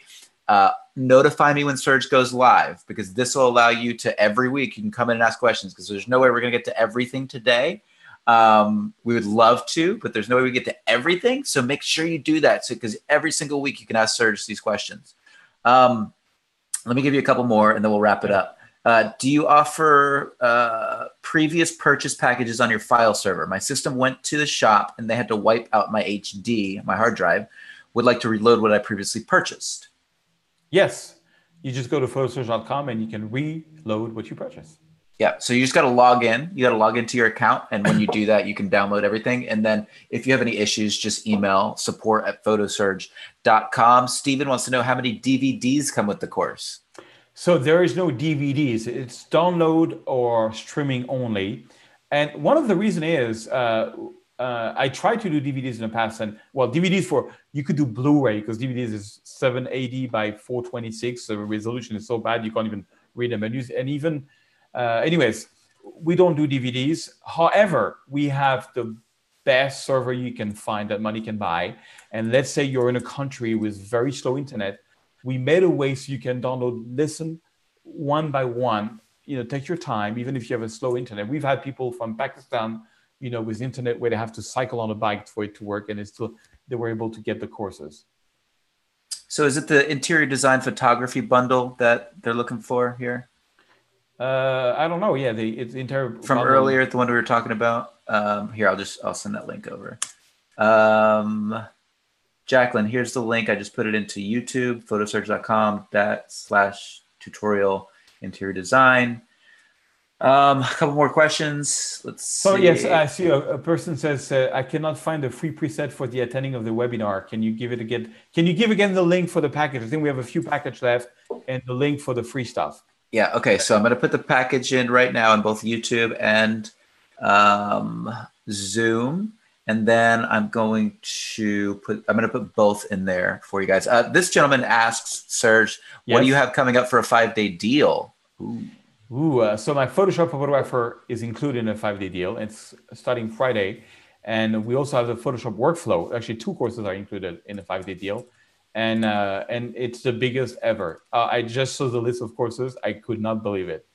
notify me when Surge goes live, because this will allow you to every week you can come in and ask questions, because there's no way we're going to get to everything today. We would love to, but there's no way we get to everything. So make sure you do that, because every single week you can ask Surge these questions. Let me give you a couple more, and then we'll wrap it up. Do you offer previous purchase packages on your file server? My system went to the shop and they had to wipe out my HD, my hard drive. Would like to reload what I previously purchased. Yes. You just go to photosurge.com and you can reload what you purchased. Yeah. So you just got to log in. You got to log into your account. And when you do that, you can download everything. And then if you have any issues, just email support@photosurge.com. Steven wants to know how many DVDs come with the course. So there is no DVDs. It's download or streaming only. And one of the reasons is I tried to do DVDs in the past. And DVDs you could do Blu-ray, because DVDs is 780 by 426. So the resolution is so bad you can't even read the menus. And even, anyways, we don't do DVDs. However, we have the best server you can find that money can buy. And let's say you're in a country with very slow internet. We made a way so you can listen one by one, take your time, even if you have a slow internet. We've had people from Pakistan, with internet where they have to cycle on a bike for it to work, and they were able to get the courses. So is it the interior design photography bundle that they're looking for here? I don't know. Yeah, it's interior from bundle. Earlier, the one we were talking about. Here, I'll send that link over. Jacqueline, here's the link. I just put it into YouTube, photosurge.com/tutorial interior design. A couple more questions. Let's see. So yes, I see a person says, I cannot find a free preset for the attending of the webinar. Can you give it again? Can you give again the link for the package? I think we have a few packages left, and the link for the free stuff. Yeah, okay. So I'm going to put the package in right now on both YouTube and Zoom. And then I'm going to put both in there for you guys. This gentleman asks, Serge, what do you have coming up for a 5-day deal? So my Photoshop photographer is included in a 5-day deal. It's starting Friday. And we also have the Photoshop workflow. Actually, 2 courses are included in the 5-day deal. And it's the biggest ever. I just saw the list of courses. I could not believe it.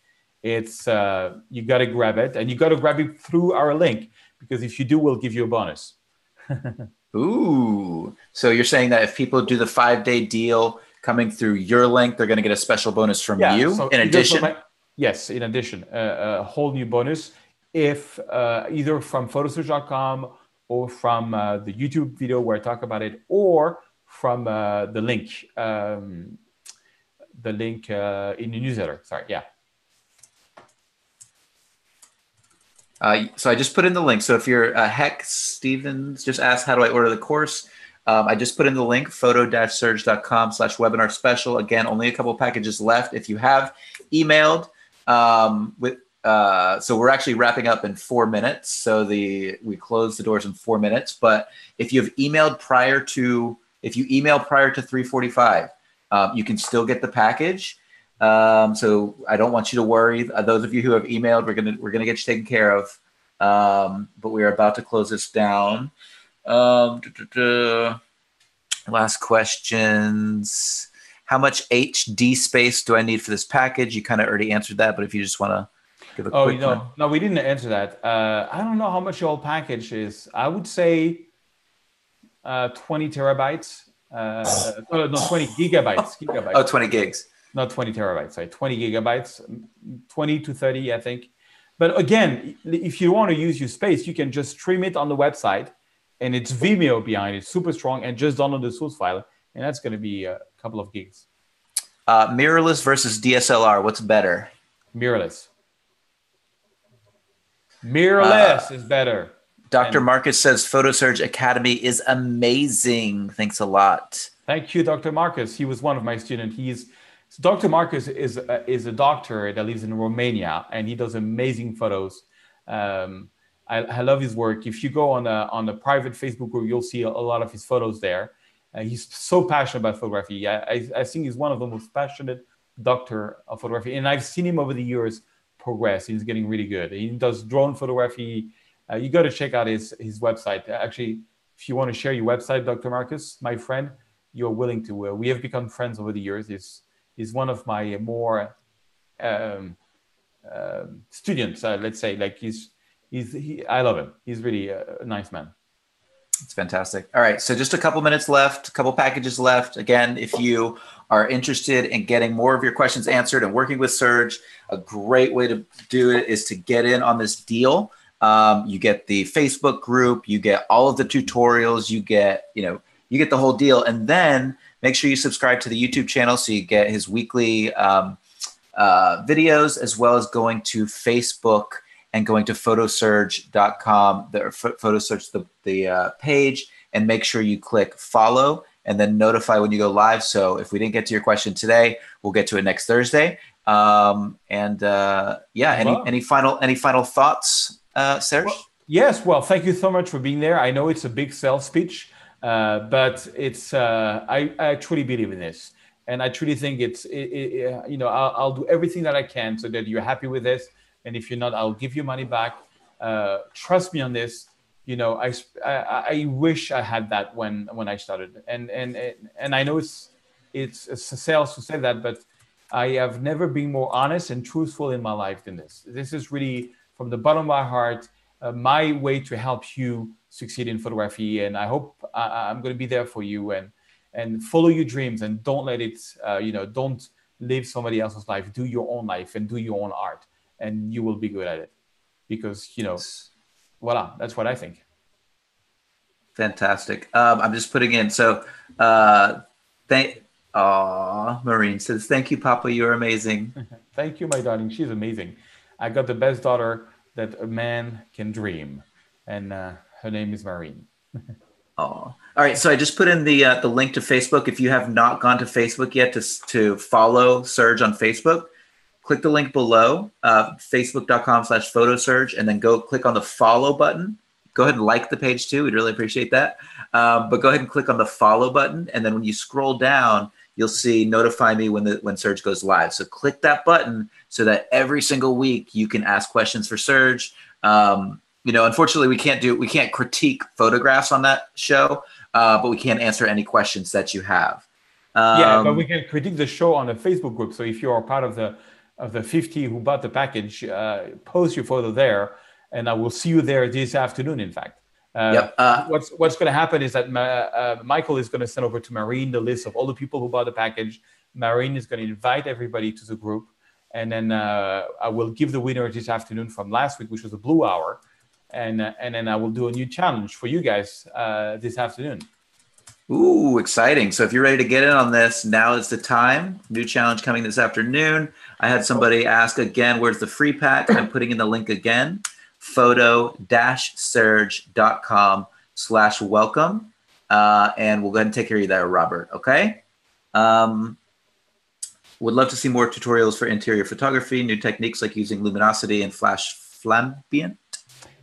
It's you got to grab it, and you got to grab it through our link, because if you do, we'll give you a bonus. Ooh. So you're saying that if people do the 5-day deal coming through your link, they're going to get a special bonus from you so in addition? Yes, in addition, a whole new bonus. If either from photosearch.com or from the YouTube video where I talk about it, or from the link in the newsletter. Sorry, yeah. So I just put in the link. So if you're Heck Stevens just asked, how do I order the course? I just put in the link, photo-surge.com/webinar special. Again, only a couple of packages left. If you have emailed so we're actually wrapping up in 4 minutes. So we close the doors in 4 minutes. But if you've emailed prior to 3:45, you can still get the package. So I don't want you to worry. Those of you who have emailed, we're gonna get you taken care of. But we are about to close this down. Last questions. How much HD space do I need for this package? You kind of already answered that, but if you just want to give a quick one. No, we didn't answer that. I don't know how much your package is. I would say 20 terabytes. No, 20 gigabytes. Oh, 20 gigs. Not 20 terabytes, sorry, 20 gigabytes, 20 to 30, I think. But again, if you want to use your space, you can just stream it on the website, and it's Vimeo behind it, super strong, and just download the source file, and that's going to be a couple of gigs. Mirrorless versus DSLR, what's better? Mirrorless. Mirrorless is better. Dr. Marcus says PhotoSurge Academy is amazing. Thanks a lot. Thank you, Dr. Marcus. He was one of my students. Dr. Marcus is a doctor that lives in Romania, and he does amazing photos. I love his work. If you go on a private Facebook group, you'll see a lot of his photos there. He's so passionate about photography. I think he's one of the most passionate doctor of photography, and I've seen him over the years progress. He's getting really good. He does drone photography. You got to check out his website. Actually, if you want to share your website, Dr. Marcus, my friend, you're willing to. We have become friends over the years. He's one of my more students, let's say. Like I love him. He's really a nice man. It's fantastic. All right, so just a couple minutes left, a couple packages left. Again, if you are interested in getting more of your questions answered and working with Serge, a great way to do it is to get in on this deal. You get the Facebook group, you get all of the tutorials, you get the whole deal, and then make sure you subscribe to the YouTube channel so you get his weekly videos, as well as going to Facebook and going to photosurge.com, PhotoSurge, the page, and make sure you click follow and then notify when you go live. So if we didn't get to your question today, we'll get to it next Thursday. Any final thoughts, Serge? Yes. Well, thank you so much for being there. I know it's a big sales speech, but it's I truly believe in this, and I truly think I'll do everything that I can so that you're happy with this. And if you're not, I'll give you money back. Trust me on this. I wish I had that when I started, and I know it's a sales to say that, but I have never been more honest and truthful in my life than this. This is really from the bottom of my heart, my way to help you succeed in photography. And I hope I'm going to be there for you and follow your dreams, and don't let it, don't live somebody else's life. Do your own life and do your own art, and you will be good at it, because, voila, that's what I think. Fantastic. I'm just putting in. So Maureen says, thank you, Papa. You're amazing. Thank you, my darling. She's amazing. I got the best daughter that a man can dream. And her name is Maureen. All right. So I just put in the link to Facebook. If you have not gone to Facebook yet to follow Serge on Facebook, click the link below, facebook.com/photosurge, and then go click on the follow button. go ahead and like the page too. We'd really appreciate that. But go ahead and click on the follow button. And then when you scroll down, you'll see notify me when Serge goes live. So click that button so that every single week you can ask questions for Serge. Unfortunately, we can't critique photographs on that show, but we can answer any questions that you have. But we can critique the show on a Facebook group. So if you are part of the 50 who bought the package, post your photo there, and I will see you there this afternoon. In fact, what's going to happen is that Michael is going to send over to Marine the list of all the people who bought the package. Marine is going to invite everybody to the group, and then I will give the winner this afternoon from last week, which was a blue hour, and then I will do a new challenge for you guys this afternoon. Ooh, exciting. So if you're ready to get in on this, now is the time. New challenge coming this afternoon. I had somebody ask again, where's the free pack? I'm putting in the link again, photo-surge.com/welcome. And we'll go ahead and take care of you there, Robert. Okay. Would love to see more tutorials for interior photography, new techniques like using luminosity and flash flambient.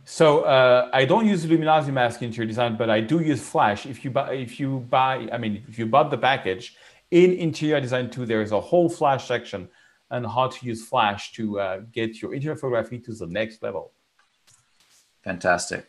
So I don't use luminosity mask in interior design, but I do use flash. If you bought the package in interior design 2, there is a whole flash section on how to use flash to get your interior photography to the next level. Fantastic.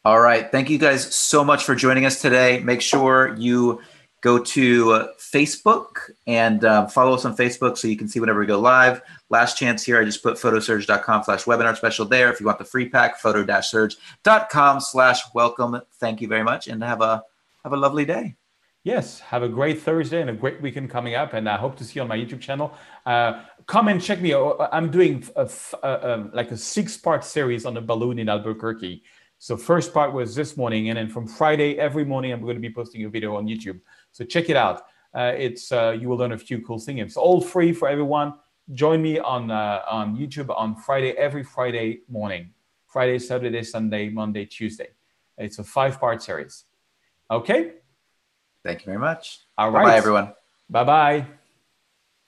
All right. Thank you guys so much for joining us today. Make sure you go to Facebook and follow us on Facebook so you can see whenever we go live. Last chance here, I just put photosurge.com/webinar special there. If you want the free pack, photo-surge.com/welcome. Thank you very much, and have a lovely day. Yes, have a great Thursday and a great weekend coming up, and I hope to see you on my YouTube channel. Come and check me. I'm doing like a 6-part series on the balloon in Albuquerque. So first part was this morning, and then from Friday, every morning, I'm going to be posting a video on YouTube. So check it out. You will learn a few cool things. It's all free for everyone. Join me on YouTube on Friday, every Friday morning. Friday, Saturday, Sunday, Monday, Tuesday. It's a 5-part series. Okay? Thank you very much. All right. Bye-bye, everyone. Bye-bye.